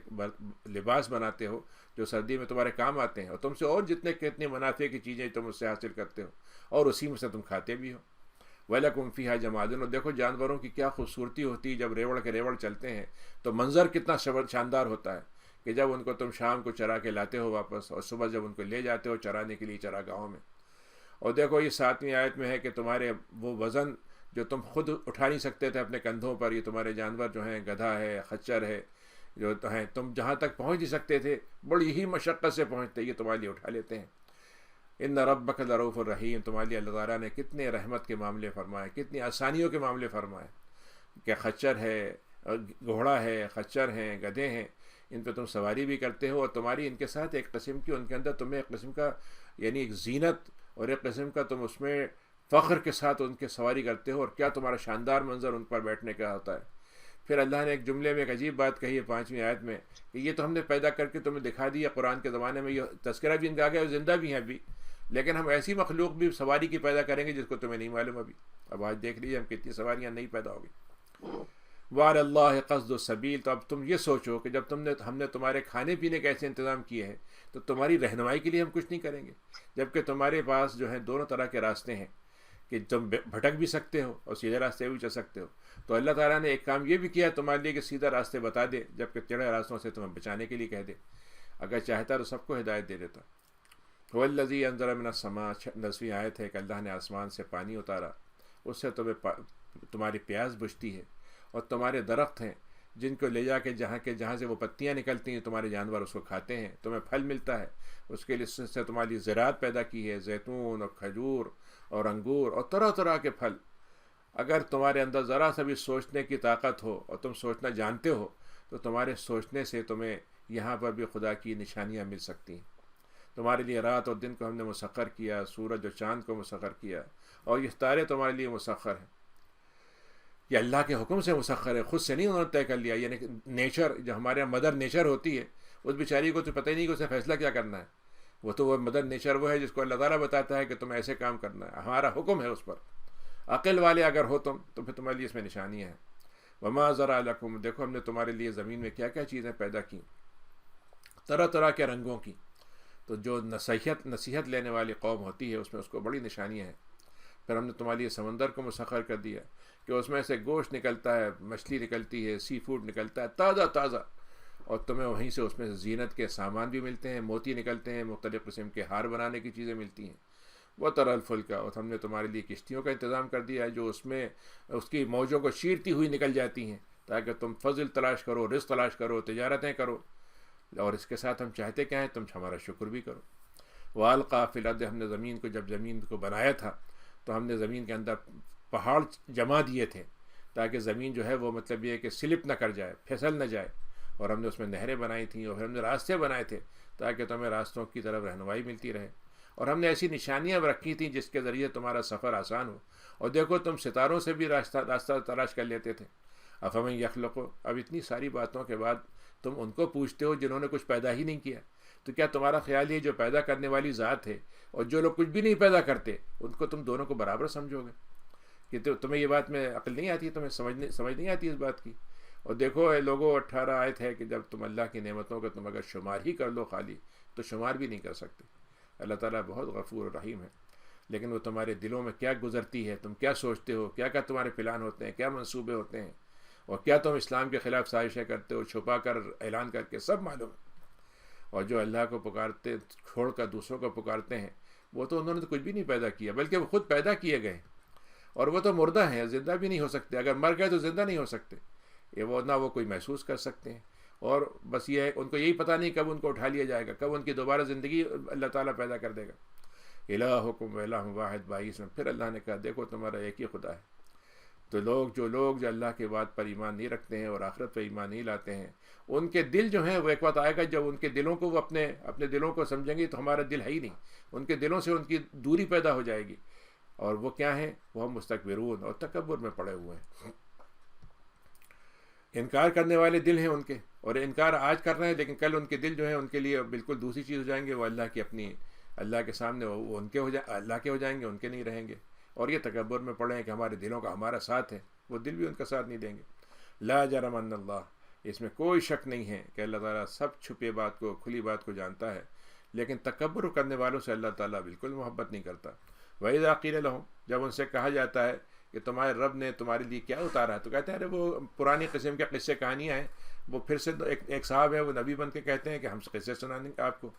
لباس بناتے ہو جو سردی میں تمہارے کام آتے ہیں، اور تم سے اور کتنے منافع کی چیزیں تم اس سے حاصل کرتے ہو، اور اسی میں سے تم کھاتے بھی ہو۔ وَلَكُمْ فِيهَا جَمَالٌ، اور دیکھو جانوروں کی کیا خوبصورتی ہوتی ہے، جب ریوڑ کے ریوڑ چلتے ہیں تو منظر کتنا شاندار ہوتا ہے، کہ جب ان کو تم شام کو چرا کے لاتے ہو واپس، اور صبح جب ان کو لے جاتے ہو چرانے کے لیے چراگاہوں میں۔ اور دیکھو یہ 7ویں آیت میں ہے کہ تمہارے وہ وزن جو تم خود اٹھا نہیں سکتے تھے اپنے کندھوں پر، یہ تمہارے جانور جو ہیں، گدھا ہے، خچر ہے، جو ہیں تم جہاں تک پہنچ نہیں سکتے تھے بڑی ہی مشقت سے پہنچتے، یہ تمہارے لیے اٹھا لیتے ہیں۔ ان ربک لرؤوف الرحیم، تمہارے لیے اللہ تعالیٰ نے کتنے رحمت کے معاملے فرمائے، کتنی آسانیوں کے معاملے فرمائے، کہ خچر ہے، گھوڑا ہے، خچر ہیں، گدھے ہیں، ان پہ تم سواری بھی کرتے ہو، اور تمہاری ان کے ساتھ ایک قسم کی، ان کے اندر تمہیں ایک قسم کا یعنی ایک زینت اور ایک قسم کا تم اس میں فخر کے ساتھ ان کے سواری کرتے ہو، اور کیا تمہارا شاندار منظر ان پر بیٹھنے کا ہوتا ہے۔ پھر اللہ نے ایک جملے میں ایک عجیب بات کہی ہے 5ویں آیت میں، کہ یہ تو ہم نے پیدا کر کے تمہیں دکھا دیا، قرآن کے زمانے میں یہ تذکرہ بھی ان کا آ گیا اور زندہ بھی ہیں ابھی، لیکن ہم ایسی مخلوق بھی سواری کی پیدا کریں گے جس کو تمہیں نہیں معلوم ابھی۔ اب آج دیکھ لیجیے ہم کتنی سواریاں نہیں پیدا ہوگی۔ وَعَلَى اللَّهِ قَصْدُ السَّبِيلِ، تو اب تم یہ سوچو کہ جب ہم نے تمہارے کھانے پینے کا ایسے انتظام کیے ہیں تو تمہاری رہنمائی کے لیے ہم کچھ نہیں کریں گے، جبکہ تمہارے پاس جو ہے دونوں طرح کے راستے ہیں کہ تم بھٹک بھی سکتے ہو اور سیدھے راستے بھی چل سکتے ہو۔ تو اللہ تعالیٰ نے ایک کام یہ بھی کیا ہے تمہارے لیے کہ سیدھا راستے بتا دے، جبکہ ٹیڑھے راستوں سے تمہیں بچانے کے لیے کہہ دے۔ اگر چاہتا تو سب کو ہدایت دے دیتا۔ وَالَّذِي أَنزَلَ مِنَ السَّمَاءِ، 10ویں آیت ہے کہ اللہ نے آسمان سے پانی اتارا، اس سے تمہاری پیاس بجھتی ہے، اور تمہارے درخت ہیں جن کو لے جا کے جہاں سے وہ پتیاں نکلتی ہیں تمہارے جانور اس کو کھاتے ہیں، تمہیں پھل ملتا ہے، اس کے لیے سے تمہاری زراعت پیدا کی ہے، زیتون اور کھجور اور انگور اور طرح طرح کے پھل۔ اگر تمہارے اندر ذرا سا بھی سوچنے کی طاقت ہو اور تم سوچنا جانتے ہو تو تمہارے سوچنے سے تمہیں یہاں پر بھی خدا کی نشانیاں مل سکتی ہیں۔ تمہارے لیے رات اور دن کو ہم نے مسخر کیا، سورج اور چاند کو مسخر کیا، اور یہ ستارے تمہارے لیے مسخر ہیں۔ یہ اللہ کے حکم سے مسخر ہے، خود سے نہیں انہوں نے طے کر لیا۔ یعنی کہ نیچر جو ہمارے مدر نیچر ہوتی ہے، اس بیچاری کو تو پتہ ہی نہیں کہ اسے فیصلہ کیا کرنا ہے، وہ مدر نیچر وہ ہے جس کو اللہ تعالیٰ بتاتا ہے کہ تمہیں ایسے کام کرنا ہے، ہمارا حکم ہے اس پر۔ عقل والے اگر ہو تم تو پھر تمہارے لیے اس میں نشانیاں ہیں۔ وما ذرا لکم، دیکھو ہم نے تمہارے لیے زمین میں کیا کیا چیزیں پیدا کی، طرح طرح کے رنگوں کی۔ تو جو نصیحت لینے والی قوم ہوتی ہے اس میں اس کو بڑی نشانیاں ہیں۔ پھر ہم نے تمہارے لیے سمندر کو مسخر کر دیا کہ اس میں سے گوشت نکلتا ہے، مچھلی نکلتی ہے، سی فوڈ نکلتا ہے تازہ تازہ، اور تمہیں وہیں سے اس میں سے زینت کے سامان بھی ملتے ہیں، موتی نکلتے ہیں، مختلف قسم کے ہار بنانے کی چیزیں ملتی ہیں۔ وَتَرَى الْفُلْكَ، اور ہم نے تمہارے لیے کشتیوں کا انتظام کر دیا ہے جو اس میں اس کی موجوں کو چیرتی ہوئی نکل جاتی ہیں، تاکہ تم فضل تلاش کرو، رزق تلاش کرو، تجارتیں کرو، اور اس کے ساتھ ہم چاہتے کیا ہیں تم ہمارا شکر بھی کرو۔ وَأَلْقَىٰ فِي الْأَرْضِ، ہم نے زمین کو جب زمین کو بنایا تھا تو ہم نے زمین کے اندر پہاڑ جما دیے تھے تاکہ زمین جو ہے وہ مطلب یہ ہے کہ سلپ نہ کر جائے، پھسل نہ جائے، اور ہم نے اس میں نہریں بنائی تھیں، اور ہم نے راستے بنائے تھے تاکہ تمہیں راستوں کی طرف رہنمائی ملتی رہے، اور ہم نے ایسی نشانیاں رکھی تھیں جس کے ذریعے تمہارا سفر آسان ہو۔ اور دیکھو تم ستاروں سے بھی راستہ تلاش کر لیتے تھے۔ افمن یخلق، اب اتنی ساری باتوں کے بعد تم ان کو پوچھتے ہو جنہوں نے کچھ پیدا ہی نہیں کیا۔ تو کیا تمہارا خیال یہ جو پیدا کرنے والی ذات ہے اور جو لوگ کچھ بھی نہیں پیدا کرتے ان کو تم دونوں کو برابر سمجھو گے؟ کہ تمہیں یہ بات میں عقل نہیں آتی، تمہیں سمجھ نہیں آتی اس بات کی؟ اور دیکھو اے لوگوں 18 آیت ہے کہ جب تم اللہ کی نعمتوں کا تم اگر شمار ہی کر لو خالی تو شمار بھی نہیں کر سکتے۔ اللہ تعالیٰ بہت غفور و رحیم ہے، لیکن وہ تمہارے دلوں میں کیا گزرتی ہے، تم کیا سوچتے ہو، کیا کیا تمہارے پلان ہوتے ہیں، کیا منصوبے ہوتے ہیں، اور کیا تم اسلام کے خلاف سازشیں کرتے ہو، چھپا کر اعلان کر کے، سب معلوم ہے۔ اور جو اللہ کو پکارتے چھوڑ کر دوسروں کو پکارتے ہیں وہ تو انہوں نے تو کچھ بھی نہیں پیدا کیا، بلکہ وہ خود پیدا کیے گئے، اور وہ تو مردہ ہیں، زندہ بھی نہیں ہو سکتے، اگر مر گئے تو زندہ نہیں ہو سکتے، وہ نہ وہ کوئی محسوس کر سکتے ہیں، اور بس یہ ہے ان کو یہی پتہ نہیں کب ان کو اٹھا لیا جائے گا، کب ان کی دوبارہ زندگی اللہ تعالیٰ پیدا کر دے گا۔ الہکم الہ واحد 22 میں پھر اللہ نے کہا دیکھو تمہارا ایک ہی خدا ہے۔ تو جو لوگ اللہ کے بات پر ایمان نہیں رکھتے ہیں اور آخرت پر ایمان نہیں لاتے ہیں، ان کے دل جو ہیں وہ ایک وقت آئے گا جب ان کے دلوں کو وہ اپنے دلوں کو سمجھیں گے تو ہمارا دل ہے ہی نہیں، ان کے دلوں سے ان کی دوری پیدا ہو جائے گی، اور وہ کیا ہیں؟ وہ مستکبرون اور تکبر میں پڑے ہوئے ہیں، انکار کرنے والے دل ہیں ان کے، اور انکار آج کر رہے ہیں لیکن کل ان کے دل جو ہیں ان کے لیے بالکل دوسری چیز ہو جائیں گے، وہ اللہ کے سامنے وہ ان کے اللہ کے ہو جائیں گے، ان کے نہیں رہیں گے، اور یہ تکبر میں پڑے ہیں کہ ہمارے دلوں کا ہمارا ساتھ ہے، وہ دل بھی ان کا ساتھ نہیں دیں گے۔ لا جرم ان اللہ، اس میں کوئی شک نہیں ہے کہ اللہ تعالیٰ سب چھپے بات کو کھلی بات کو جانتا ہے، لیکن تکبر کرنے والوں سے اللہ تعالیٰ بالکل محبت نہیں کرتا۔ وَإِذَا قِيلَ لَهُمْ، جب ان سے کہا جاتا ہے کہ تمہارے رب نے تمہارے لیے کیا اتارا ہے، تو کہتے ہیں ارے وہ پرانی قسم کے قصے کہانیاں ہیں، وہ پھر سے ایک صاحب ہے وہ نبی بن کے کہتے ہیں کہ ہم قصے سنانے گے آپ کو۔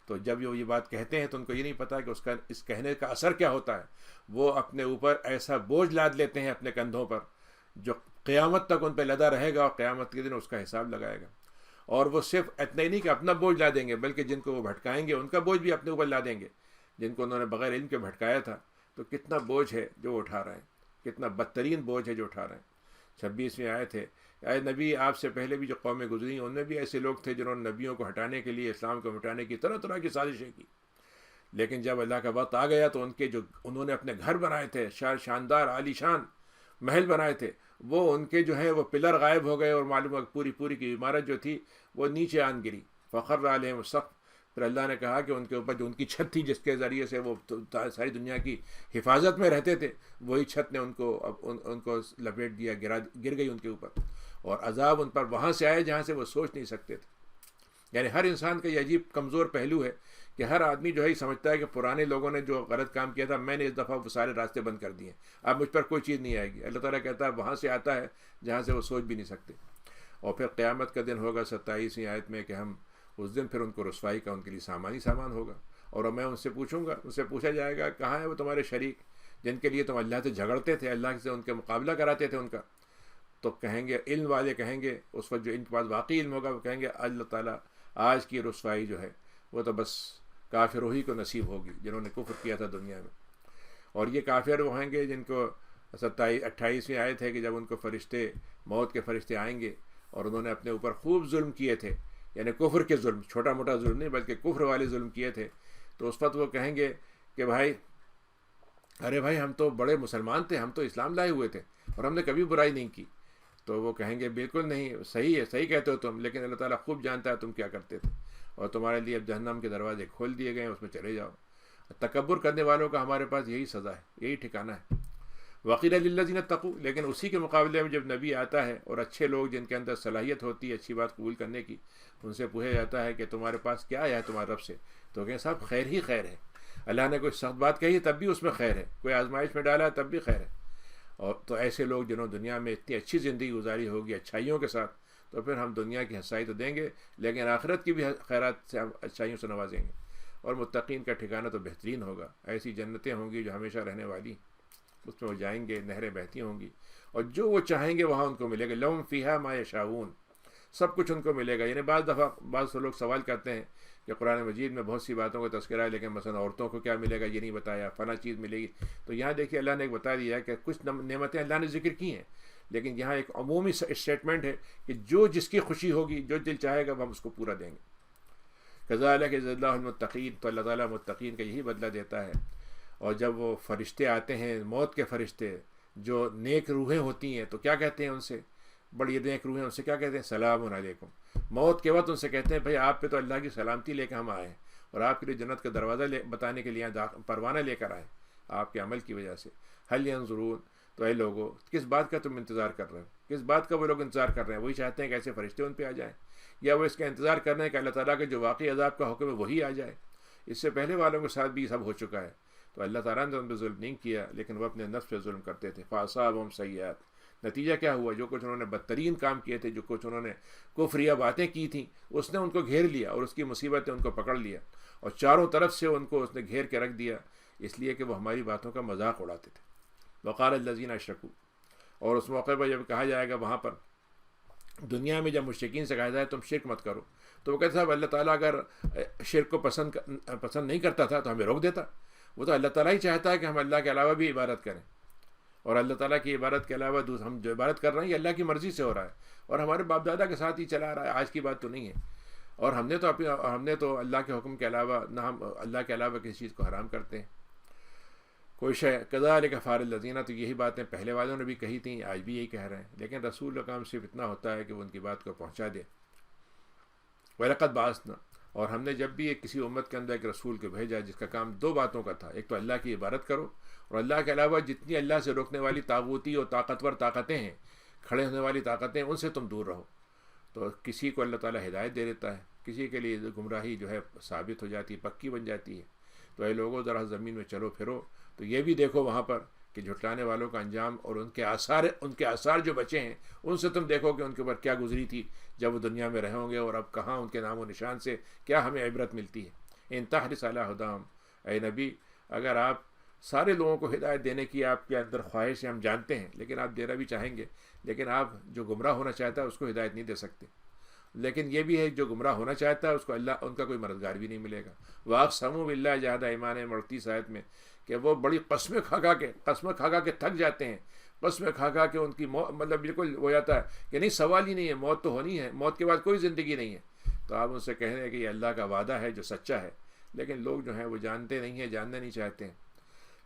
تو جب یہ بات کہتے ہیں تو ان کو یہ نہیں پتا کہ اس کہنے کا اثر کیا ہوتا ہے، وہ اپنے اوپر ایسا بوجھ لاد لیتے ہیں اپنے کندھوں پر جو قیامت تک ان پہ لدا رہے گا، اور قیامت کے دن اس کا حساب لگائے گا۔ اور وہ صرف اتنا ہی نہیں کہ اپنا بوجھ لا دیں گے، بلکہ جن کو وہ بھٹکائیں گے ان کا بوجھ بھی اپنے اوپر لا دیں گے، جن کو انہوں نے بغیر علم کے بھٹکایا تھا۔ تو کتنا بوجھ ہے جو وہ اٹھا رہے ہیں، کتنا بدترین بوجھ ہے جو اٹھا رہے ہیں۔ 26ویں آیت ہے، اے نبی آپ سے پہلے بھی جو قومیں گزری ان میں بھی ایسے لوگ تھے جنہوں نے نبیوں کو ہٹانے کے لیے، اسلام کو مٹانے کی طرح طرح کی سازشیں کی، لیکن جب اللہ کا وقت آ گیا تو انہوں نے اپنے گھر بنائے تھے، شاندار عالی شان محل بنائے تھے، وہ ان کے جو ہے وہ پلر غائب ہو گئے، اور معلوم ہے پوری کی عمارت جو تھی وہ نیچے آن گری۔ فخر علیہم السقف، پھر اللہ نے کہا کہ ان کے اوپر جو ان کی چھت تھی جس کے ذریعے سے وہ ساری دنیا کی حفاظت میں رہتے تھے، وہی چھت نے ان کو لپیٹ دیا، گر گئی ان کے اوپر، اور عذاب ان پر وہاں سے آئے جہاں سے وہ سوچ نہیں سکتے تھے۔ یعنی ہر انسان کا یہ عجیب کمزور پہلو ہے کہ ہر آدمی جو ہے یہ سمجھتا ہے کہ پرانے لوگوں نے جو غلط کام کیا تھا میں نے اس دفعہ وہ سارے راستے بند کر دیے، اب مجھ پر کوئی چیز نہیں آئے گی۔ اللہ تعالیٰ کہتا ہے وہاں سے آتا ہے جہاں سے وہ سوچ بھی نہیں سکتے۔ اور پھر قیامت کا دن ہوگا 27ویں آیت میں کہ ہم اس دن پھر ان کو رسوائی کا ان کے لیے سامان ہی سامان ہوگا، اور میں ان سے پوچھوں گا، ان سے پوچھا جائے گا کہاں ہے وہ تمہارے شریک جن کے لیے تم اللہ سے جھگڑتے تھے، اللہ سے ان کے مقابلہ کراتے تھے ان کا؟ تو کہیں گے، علم والے کہیں گے، اس وقت جو ان کے پاس واقعی علم ہوگا وہ کہیں گے اللہ تعالیٰ آج کی رسوائی جو ہے وہ تو بس کافروں ہی کو نصیب ہوگی جنہوں نے کفر کیا تھا دنیا میں۔ اور یہ کافر وہ ہیں گے جن کو 28ویں آیت ہے کہ جب ان کو فرشتے، موت کے فرشتے آئیں گے اور انہوں نے اپنے اوپر خوب ظلم کیے تھے، یعنی کفر کے ظلم، چھوٹا موٹا ظلم نہیں بلکہ کفر والے ظلم کیے تھے، تو اس وقت وہ کہیں گے کہ ارے بھائی ہم تو بڑے مسلمان تھے، ہم تو اسلام لائے ہوئے تھے اور ہم نے کبھی برائی نہیں کی۔ تو وہ کہیں گے بالکل نہیں، صحیح ہے، صحیح کہتے ہو تم، لیکن اللہ تعالیٰ خوب جانتا ہے تم کیا کرتے تھے، اور تمہارے لیے اب جہنم کے دروازے کھول دیے گئے ہیں، اس میں چلے جاؤ۔ تکبر کرنے والوں کا ہمارے پاس یہی سزا ہے، یہی ٹھکانہ ہے۔ وقیل للذین اتقوا، لیکن اسی کے مقابلے میں جب نبی آتا ہے اور اچھے لوگ جن کے اندر صلاحیت ہوتی ہے اچھی بات قبول کرنے کی، ان سے پوچھا جاتا ہے کہ تمہارے پاس کیا آیا ہے تمہارے رب سے، تو کہیں صاحب خیر ہی خیر ہے، اللہ نے کوئی سخت بات کہی ہے تب بھی اس میں خیر ہے، کوئی آزمائش میں ڈالا ہے تب بھی خیر ہے۔ اور تو ایسے لوگ جنہوں دنیا میں اتنی اچھی زندگی گزاری ہوگی اچھائیوں کے ساتھ، تو پھر ہم دنیا کی ہنسائی تو دیں گے لیکن آخرت کی بھی خیرات سے ہم اچھائیوں سے نوازیں گے، اور متقین کا ٹھکانہ تو بہترین ہوگا، ایسی جنتیں ہوں گی جو ہمیشہ رہنے والی، اس میں وہ جائیں گے، نہریں بہتی ہوں گی، اور جو وہ چاہیں گے وہاں ان کو ملے گا، لہم فیہا ما یشاؤون، سب کچھ ان کو ملے گا۔ یعنی بعض لوگ سوال کرتے ہیں کہ قرآن مجید میں بہت سی باتوں کا تذکرہ ہے لیکن مثلا عورتوں کو کیا ملے گا یہ نہیں بتایا، فلاں چیز ملے گی، تو یہاں دیکھیے اللہ نے ایک بتا دیا ہے کہ کچھ نعمتیں اللہ نے ذکر کی ہیں، لیکن یہاں ایک عمومی اسٹیٹمنٹ ہے کہ جو جس کی خوشی ہوگی، جو دل چاہے گا وہ ہم اس کو پورا دیں گے۔ کذالک یجزی اللہ المتقین، تو اللہ تعالیٰ متقین کا یہی بدلہ دیتا ہے۔ اور جب وہ فرشتے آتے ہیں، موت کے فرشتے جو نیک روحیں ہوتی ہیں، تو کیا کہتے ہیں ان سے؟ بڑی نیک روح ہیں، ان سے کیا کہتے ہیں؟ سلام علیکم. موت کے وقت ان سے کہتے ہیں بھائی آپ پہ تو اللہ کی سلامتی لے کے ہم آئے ہیں اور آپ کے لیے جنت کا دروازہ بتانے کے لیے پروانہ لے کر آئے آپ کے عمل کی وجہ سے. حل ینظرون، تو اے لوگوں کس بات کا تم انتظار کر رہے ہو؟ کس بات کا وہ لوگ انتظار کر رہے ہیں؟ وہی چاہتے ہیں کہ ایسے فرشتے ان پہ آ جائیں، یا وہ اس کا انتظار کر رہے ہیں کہ اللہ تعالیٰ کے جو واقعی عذاب کا حکم ہے وہی آ جائے؟ اس سے پہلے والوں کے ساتھ بھی یہ سب ہو چکا ہے. تو اللہ تعالیٰ نے ان پہ ظلم نہیں کیا، لیکن وہ اپنے نفس پہ ظلم کرتے تھے. فاصابہم سیئات، نتیجہ کیا ہوا؟ جو کچھ انہوں نے بدترین کام کیے تھے، جو کچھ انہوں نے کفریہ باتیں کی تھیں، اس نے ان کو گھیر لیا اور اس کی مصیبت نے ان کو پکڑ لیا اور چاروں طرف سے ان کو اس نے گھیر کے رکھ دیا، اس لیے کہ وہ ہماری باتوں کا مذاق اڑاتے تھے. وقال الذین اشرکوا، اور اس موقع پر جب کہا جائے گا وہاں پر دنیا میں جب مشرکین سے کہا جائے تم شرک مت کرو، تو وہ کہتے صاحب اللہ تعالیٰ اگر شرک کو پسند نہیں کرتا تھا تو ہمیں روک دیتا. وہ تو اللہ تعالیٰ ہی چاہتا ہے کہ ہم اللہ کے علاوہ بھی عبادت کریں، اور اللہ تعالیٰ کی عبادت کے علاوہ ہم جو عبادت کر رہے ہیں یہ اللہ کی مرضی سے ہو رہا ہے اور ہمارے باپ دادا کے ساتھ ہی چلا رہا ہے، آج کی بات تو نہیں ہے. اور ہم نے تو اللہ کے حکم کے علاوہ نہ ہم اللہ کے علاوہ کسی چیز کو حرام کرتے ہیں کوئی شے. کذالک فعل الذین، تو یہی باتیں پہلے والوں نے بھی کہی تھیں، آج بھی یہی کہہ رہے ہیں، لیکن رسول کا کام صرف اتنا ہوتا ہے کہ وہ ان کی بات کو پہنچا دے. وَلَقَدْ بَعَثْنَا، اور ہم نے جب بھی کسی امت کے اندر ایک رسول کو بھیجا جس کا کام دو باتوں کا تھا، ایک تو اللہ کی عبادت کرو اور اللہ کے علاوہ جتنی اللہ سے روکنے والی طاغوتی اور طاقتور طاقتیں ہیں، کھڑے ہونے والی طاقتیں، ان سے تم دور رہو. تو کسی کو اللہ تعالیٰ ہدایت دے دیتا ہے، کسی کے لیے گمراہی جو ہے ثابت ہو جاتی ہے، پکی بن جاتی ہے. تو اے لوگوں ذرا زمین میں چلو پھرو، تو یہ بھی دیکھو وہاں پر کہ جھٹلانے والوں کا انجام اور ان کے آثار جو بچے ہیں ان سے تم دیکھو کہ ان کے اوپر کیا گزری تھی جب وہ دنیا میں رہے ہوں گے، اور اب کہاں ان کے نام و نشان سے کیا ہمیں عبرت ملتی ہے. ان تحرص علی ہداہم، اے نبی اگر آپ سارے لوگوں کو ہدایت دینے کی آپ کے اندر خواہش ہے، ہم جانتے ہیں، لیکن آپ دینا بھی چاہیں گے، لیکن آپ جو گمراہ ہونا چاہتا ہے اس کو ہدایت نہیں دے سکتے. لیکن یہ بھی ہے جو گمراہ ہونا چاہتا ہے اس کو اللہ ان کا کوئی مددگار بھی نہیں ملے گا. واقسموا باللہ جہد ایمانہم، مڑتی آیت میں کہ وہ بڑی قسمیں کھا کے تھک جاتے ہیں، قسمیں کھا کے ان کی مطلب بالکل ہو جاتا ہے کہ نہیں سوال ہی نہیں ہے، موت تو ہونی ہے، موت کے بعد کوئی زندگی نہیں ہے. تو آپ ان سے کہہ رہے ہیں کہ یہ اللہ کا وعدہ ہے جو سچا ہے، لیکن لوگ جو ہیں وہ جانتے نہیں ہیں، جاننا نہیں چاہتے ہیں.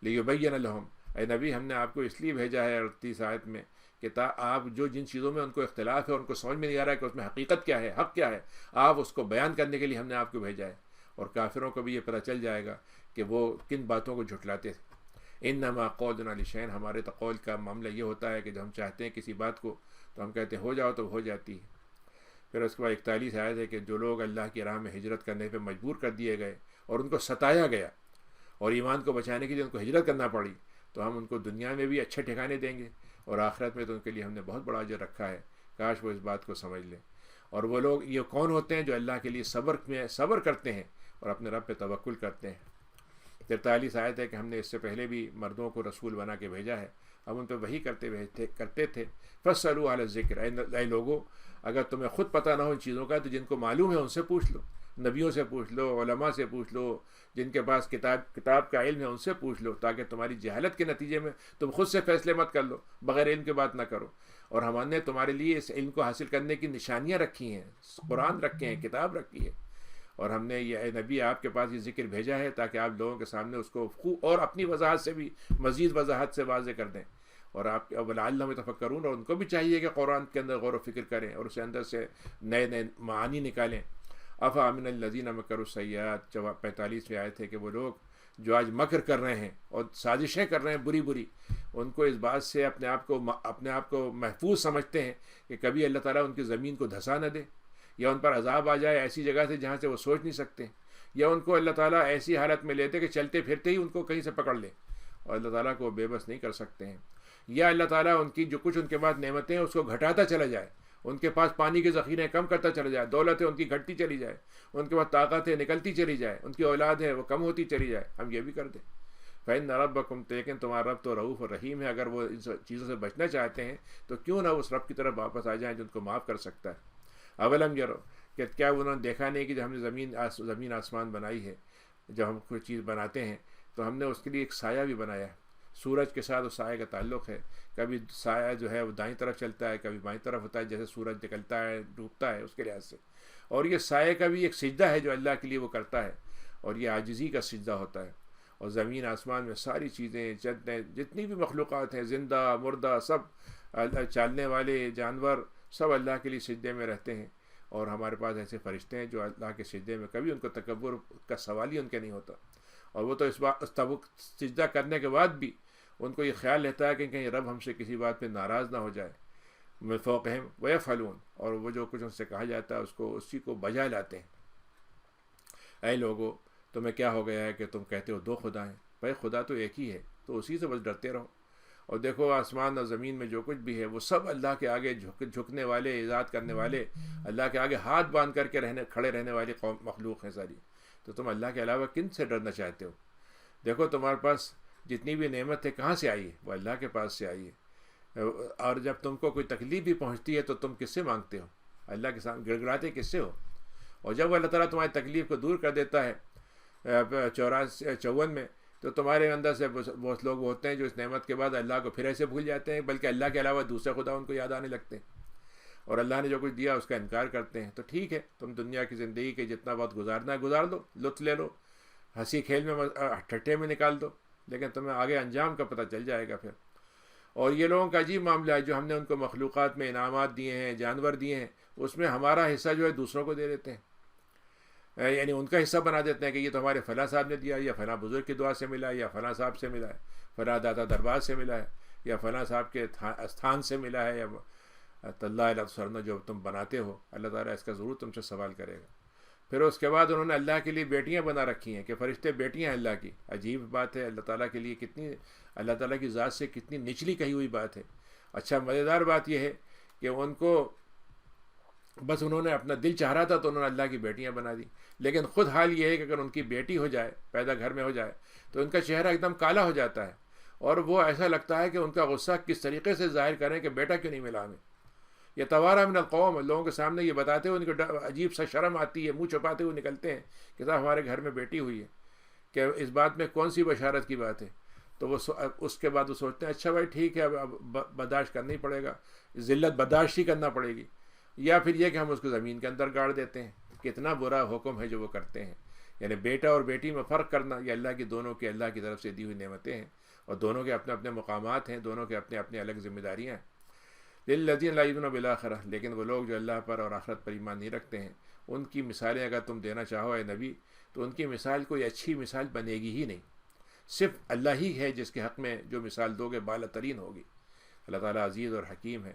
لیبین لہم، اے نبی ہم نے آپ کو اس لیے بھیجا ہے 38 آیت میں کہ آپ جو جن چیزوں میں ان کو اختلاف ہے، ان کو سمجھ میں نہیں آ رہا ہے کہ اس میں حقیقت کیا ہے، حق کیا ہے، آپ اس کو بیان کرنے کے لیے ہم نے آپ کو بھیجا ہے. اور کافروں کو بھی یہ پتہ چل جائے گا کہ وہ کن باتوں کو جھٹلاتے تھے. انما قولنا لشیء، ہمارے تو قول کا معاملہ یہ ہوتا ہے کہ جب ہم چاہتے ہیں کسی بات کو تو ہم کہتے ہیں ہو جاؤ تو ہو جاتی ہے. پھر اس کے بعد 41 آیت ہے کہ جو لوگ اللہ کی راہ میں ہجرت کرنے پہ مجبور کر دیے گئے اور ان کو ستایا گیا اور ایمان کو بچانے کے لیے ان کو ہجرت کرنا پڑی، تو ہم ان کو دنیا میں بھی اچھے ٹھکانے دیں گے اور آخرت میں تو ان کے لیے ہم نے بہت بڑا اجر رکھا ہے. کاش وہ اس بات کو سمجھ لیں. اور وہ لوگ یہ کون ہوتے ہیں جو اللہ کے لیے صبر کرتے ہیں اور اپنے رب پہ توکل کرتے ہیں. 43 آیت ہے کہ ہم نے اس سے پہلے بھی مردوں کو رسول بنا کے بھیجا ہے، ہم ان پہ وہی کرتے تھے. فاسألوا اہل الذکر، اے لوگوں اگر تمہیں خود پتہ نہ ہو ان چیزوں کا تو جن کو معلوم ہے ان سے پوچھ لو، نبیوں سے پوچھ لو، علماء سے پوچھ لو، جن کے پاس کتاب کا علم ہے ان سے پوچھ لو، تاکہ تمہاری جہالت کے نتیجے میں تم خود سے فیصلے مت کر لو، بغیر علم کے بات نہ کرو. اور ہم نے تمہارے لیے اس علم کو حاصل کرنے کی نشانیاں رکھی ہیں، قرآن رکھے ہیں، کتاب رکھی ہے، اور ہم نے یہ نبی آپ کے پاس یہ ذکر بھیجا ہے تاکہ آپ لوگوں کے سامنے اس کو اور اپنی وضاحت سے بھی مزید وضاحت سے واضح کر دیں. اور آپ لعلہم یتفکرون، اور ان کو بھی چاہیے کہ قرآن کے اندر غور و فکر کریں اور اسے اندر سے نئے معانی نکالیں. افامن الذین مکروا السیئات، 45ویں آیت ہے کہ وہ لوگ جو آج مکر کر رہے ہیں اور سازشیں کر رہے ہیں بری، ان کو اس بات سے اپنے آپ کو محفوظ سمجھتے ہیں کہ کبھی اللہ تعالیٰ ان کی زمین کو دھسا نہ دے، یا ان پر عذاب آ جائے ایسی جگہ سے جہاں سے وہ سوچ نہیں سکتے، یا ان کو اللہ تعالیٰ ایسی حالت میں لیتے کہ چلتے پھرتے ہی ان کو کہیں سے پکڑ لے اور اللہ تعالیٰ کو بے بس نہیں کر سکتے ہیں، یا اللہ تعالیٰ ان کی جو کچھ ان کے پاس نعمتیں ہیں اس کو گھٹاتا چلا جائے، ان کے پاس پانی کے ذخیرے کم کرتا چلا جائے، دولت ہے ان کی گھٹتی چلی جائے، ان کے پاس طاقت ہے نکلتی چلی جائے، ان کی اولاد ہے وہ کم ہوتی چلی جائے، ہم یہ بھی کر دیں. فإن ربکم، لیکن تمہارا رب تو رؤوف الرحیم ہے، اگر وہ ان چیزوں سے بچنا چاہتے ہیں تو کیوں نہ اس رب کی طرف واپس آ جائیں جو ان کو معاف کر سکتا ہے. اولم یرو، کہ کیا انہوں نے دیکھا نہیں کہ جب ہم نے زمین آسمان بنائی ہے، جب ہم کوئی چیز بناتے ہیں تو ہم نے اس کے لیے ایک سایہ بھی بنایا ہے. سورج کے ساتھ اس سایہ کا تعلق ہے، کبھی سایہ جو ہے وہ دائیں طرف چلتا ہے، کبھی بائیں طرف ہوتا ہے، جیسے سورج نکلتا ہے ڈوبتا ہے اس کے لحاظ سے. اور یہ سایہ کا بھی ایک سجدہ ہے جو اللہ کے لیے وہ کرتا ہے، اور یہ عاجزی کا سجدہ ہوتا ہے. اور زمین آسمان میں ساری چیزیں جتنی بھی مخلوقات ہیں، زندہ مردہ، سب چالنے والے جانور، سب اللہ کے لیے سجدے میں رہتے ہیں، اور ہمارے پاس ایسے فرشتے ہیں جو اللہ کے سجدے میں کبھی ان کو تکبر کا سوال ہی ان کے نہیں ہوتا، اور وہ تو اس بات سجدہ کرنے کے بعد بھی ان کو یہ خیال رہتا ہے کہ کہیں رب ہم سے کسی بات پہ ناراض نہ ہو جائے، من فوقہم ویفعلون، اور وہ جو کچھ ان سے کہا جاتا ہے اس کو اسی کو بجا لاتے ہیں۔ اے لوگو، تمہیں کیا ہو گیا ہے کہ تم کہتے ہو دو خدا ہیں؟ بھائی خدا تو ایک ہی ہے، تو اسی سے بس ڈرتے رہو۔ اور دیکھو آسمان اور زمین میں جو کچھ بھی ہے وہ سب اللہ کے آگے جھکنے والے، ایجاد کرنے والے، اللہ کے آگے ہاتھ باندھ کر کے کھڑے رہنے والی مخلوق ہیں ساری، تو تم اللہ کے علاوہ کن سے ڈرنا چاہتے ہو؟ دیکھو تمہارے پاس جتنی بھی نعمت ہے کہاں سے آئی ہے؟ وہ اللہ کے پاس سے آئی ہے، اور جب تم کو کوئی تکلیف بھی پہنچتی ہے تو تم کس سے مانگتے ہو؟ اللہ کے سامنے گڑ گڑاتے کس سے ہو؟ اور جب اللہ تعالیٰ تمہاری تکلیف کو دور کر دیتا ہے 54 میں، تو تمہارے اندر سے بہت لوگ ہوتے ہیں جو اس نعمت کے بعد اللہ کو پھر ایسے بھول جاتے ہیں، بلکہ اللہ کے علاوہ دوسرے خدا ان کو یاد آنے لگتے ہیں، اور اللہ نے جو کچھ دیا اس کا انکار کرتے ہیں۔ تو ٹھیک ہے، تم دنیا کی زندگی کے جتنا وقت گزارنا ہے گزار دو، لطف لے لو، ہنسی کھیل میں ٹھٹے میں نکال دو، لیکن تمہیں آگے انجام کا پتہ چل جائے گا پھر۔ اور یہ لوگوں کا عجیب معاملہ ہے، جو ہم نے ان کو مخلوقات میں انعامات دیے ہیں، جانور دیے ہیں، اس میں ہمارا حصہ جو ہے دوسروں کو دے دیتے ہیں، یعنی ان کا حصہ بنا دیتے ہیں کہ یہ تو ہمارے فلاں صاحب نے دیا، یا فلاں بزرگ کی دعا سے ملا ہے، یا فلاں صاحب سے ملا ہے، فلاں داتا دربار سے ملا ہے، یا فلاں صاحب کے استھان سے ملا ہے، یا اللہ علیہ وسلم جو تم بناتے ہو، اللہ تعالیٰ اس کا ضرور تم سے سوال کرے گا۔ پھر اس کے بعد انہوں نے اللہ کے لیے بیٹیاں بنا رکھی ہیں کہ فرشتے بیٹیاں ہیں اللہ کی۔ عجیب بات ہے، اللہ تعالیٰ کے لیے کتنی، اللہ تعالیٰ کی ذات سے کتنی نچلی کہی ہوئی بات ہے۔ اچھا مزیدار بات یہ ہے کہ ان کو بس انہوں نے اپنا دل چاہ رہا تھا تو انہوں نے اللہ کی بیٹیاں بنا دی، لیکن خود حال یہ ہے کہ اگر ان کی بیٹی ہو جائے، پیدا گھر میں ہو جائے، تو ان کا چہرہ ایک دم کالا ہو جاتا ہے، اور وہ ایسا لگتا ہے کہ ان کا غصہ کس طریقے سے ظاہر کریں کہ بیٹا کیوں نہیں ملا ہمیں۔ یہ توارا من القوم، لوگوں کے سامنے یہ بتاتے ہوئے ان کو عجیب سا شرم آتی ہے، منہ چھپاتے ہوئے نکلتے ہیں کہ صاحب ہمارے گھر میں بیٹی ہوئی ہے، کہ اس بات میں کون سی بشارت کی بات ہے؟ تو وہ اس کے بعد وہ سوچتے ہیں اچھا بھائی ٹھیک ہے، اب برداشت کرنا ہی پڑے گا، ذلت برداشت ہی کرنا پڑے گی، یا پھر یہ کہ ہم اس کو زمین کے اندر گاڑ دیتے ہیں۔ کتنا برا حکم ہے جو وہ کرتے ہیں، یعنی بیٹا اور بیٹی میں فرق کرنا، یہ اللہ کی دونوں کے اللہ کی طرف سے دی ہوئی نعمتیں ہیں، اور دونوں کے اپنے اپنے مقامات ہیں، دونوں کے اپنے اپنے الگ ذمہ داریاں ہیں۔ للذین لا یؤمنون بالآخرہ، لیکن وہ لوگ جو اللہ پر اور آخرت پر ایمان نہیں رکھتے ہیں، ان کی مثالیں اگر تم دینا چاہو اے نبی، تو ان کی مثال کوئی اچھی مثال بنے گی ہی نہیں، صرف اللہ ہی ہے جس کے حق میں جو مثال دو گے بالا ترین ہوگی۔ اللہ تعالیٰ عزیز اور حکیم ہے۔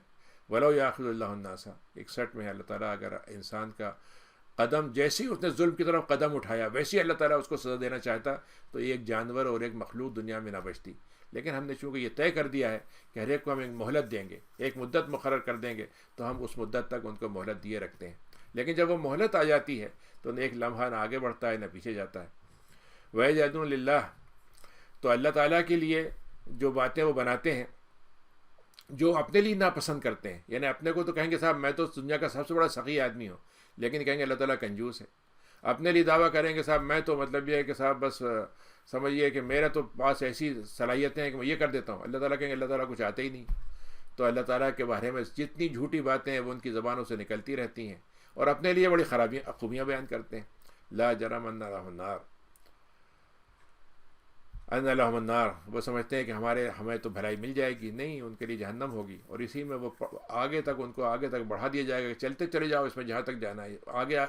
وَلَوْ يَأْخُذُ اللَّهُ النَّاسَ، 61 میں اللہ تعالیٰ اگر انسان کا قدم جیسے ہی اس نے ظلم کی طرف قدم اٹھایا ویسے ہی اللہ تعالیٰ اس کو سزا دینا چاہتا، تو ایک جانور اور ایک مخلوق دنیا میں نہ بچتی، لیکن ہم نے چونکہ یہ طے کر دیا ہے کہ ہر ایک کو ہم ایک مہلت دیں گے، ایک مدت مقرر کر دیں گے، تو ہم اس مدت تک ان کو مہلت دیے رکھتے ہیں، لیکن جب وہ مہلت آ جاتی ہے تو ایک لمحہ نہ آگے بڑھتا ہے نہ پیچھے جاتا ہے۔ وَيَجْعَلُونَ لِلَّهِ، تو اللہ تعالیٰ کے لیے جو باتیں وہ بناتے ہیں جو اپنے لیے ناپسند کرتے ہیں، یعنی اپنے کو تو کہیں گے صاحب میں تو دنیا کا سب سے بڑا سخی آدمی ہوں، لیکن کہیں گے اللہ تعالیٰ کنجوس ہے۔ اپنے لیے دعویٰ کریں گے صاحب میں تو مطلب یہ ہے کہ صاحب بس سمجھیے کہ میرا تو پاس ایسی صلاحیتیں ہیں کہ میں یہ کر دیتا ہوں، اللہ تعالیٰ کہیں گے اللہ تعالیٰ کچھ آتے ہی نہیں۔ تو اللہ تعالیٰ کے بارے میں جتنی جھوٹی باتیں ہیں وہ ان کی زبانوں سے نکلتی رہتی ہیں، اور اپنے لیے بڑی خوبیاں بیان کرتے ہیں۔ لا جرم ان لهم النار، ان لهم النار، وہ سمجھتے ہیں کہ ہمیں تو بھلائی مل جائے گی، نہیں، ان کے لیے جہنم ہوگی، اور اسی میں وہ آگے تک ان کو آگے تک بڑھا دیا جائے گا کہ چلتے چلے جاؤ اس میں جہاں تک جانا ہے،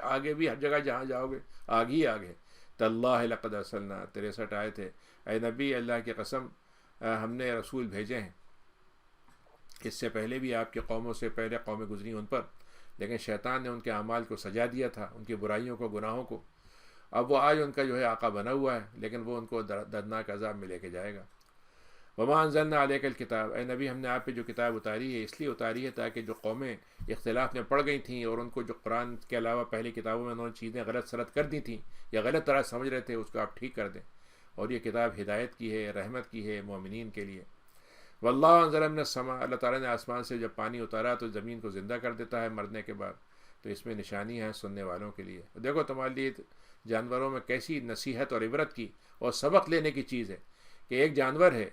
آگے بھی ہر جگہ جہاں جاؤ گے آگے ہی آگے۔ تاللہ لقد ارسلنا، 63 آیت ہے، اے نبی اللہ کی قسم ہم نے رسول بھیجے ہیں، اس سے پہلے بھی آپ کی قوموں سے پہلے قومیں گزری ان پر، لیکن شیطان نے ان کے اعمال کو سجا دیا تھا، ان کی برائیوں کو، گناہوں کو۔ اب وہ آج ان کا جو ہے آقا بنا ہوا ہے، لیکن وہ ان کو دردناک عذاب میں لے کے جائے گا۔ وما انزلنا علیک الکتاب، اے نبی ہم نے آپ پہ جو کتاب اتاری ہے اس لیے اتاری ہے تاکہ جو قومیں اختلاف میں پڑ گئی تھیں اور ان کو جو قرآن کے علاوہ پہلی کتابوں میں انہوں نے چیزیں غلط سلط کر دی تھیں یا غلط طرح سمجھ رہے تھے، اس کو آپ ٹھیک کر دیں، اور یہ کتاب ہدایت کی ہے، رحمت کی ہے مومنین کے لیے۔ واللہ انزل من السماء، اللہ تعالیٰ نے آسمان سے جب پانی اتارا تو زمین کو زندہ کر دیتا ہے مرنے کے بعد، تو اس میں نشانی ہے سننے والوں کے لیے۔ دیکھو تمہارے لیے جانوروں میں کیسی نصیحت اور عبرت کی اور سبق لینے کی چیز ہے کہ ایک جانور ہے،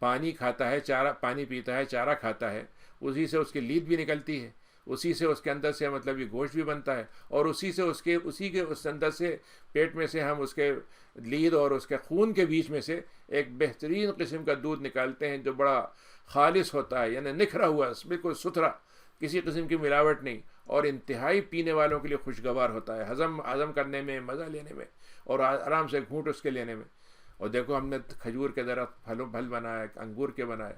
پانی کھاتا ہے، چارہ پانی پیتا ہے، چارہ کھاتا ہے، اسی سے اس کی لید بھی نکلتی ہے، اسی سے اس کے اندر سے مطلب یہ گوشت بھی بنتا ہے، اور اسی کے اس اندر سے پیٹ میں سے ہم اس کے لید اور اس کے خون کے بیچ میں سے ایک بہترین قسم کا دودھ نکالتے ہیں جو بڑا خالص ہوتا ہے، یعنی نکھرا ہوا بالکل ستھرا، کسی قسم کی ملاوٹ نہیں، اور انتہائی پینے والوں کے لیے خوشگوار ہوتا ہے، ہضم کرنے میں، مزہ لینے میں، اور آرام سے گھونٹ اس کے لینے میں۔ اور دیکھو ہم نے کھجور کے درخت پھل بنائے، انگور کے بنائے۔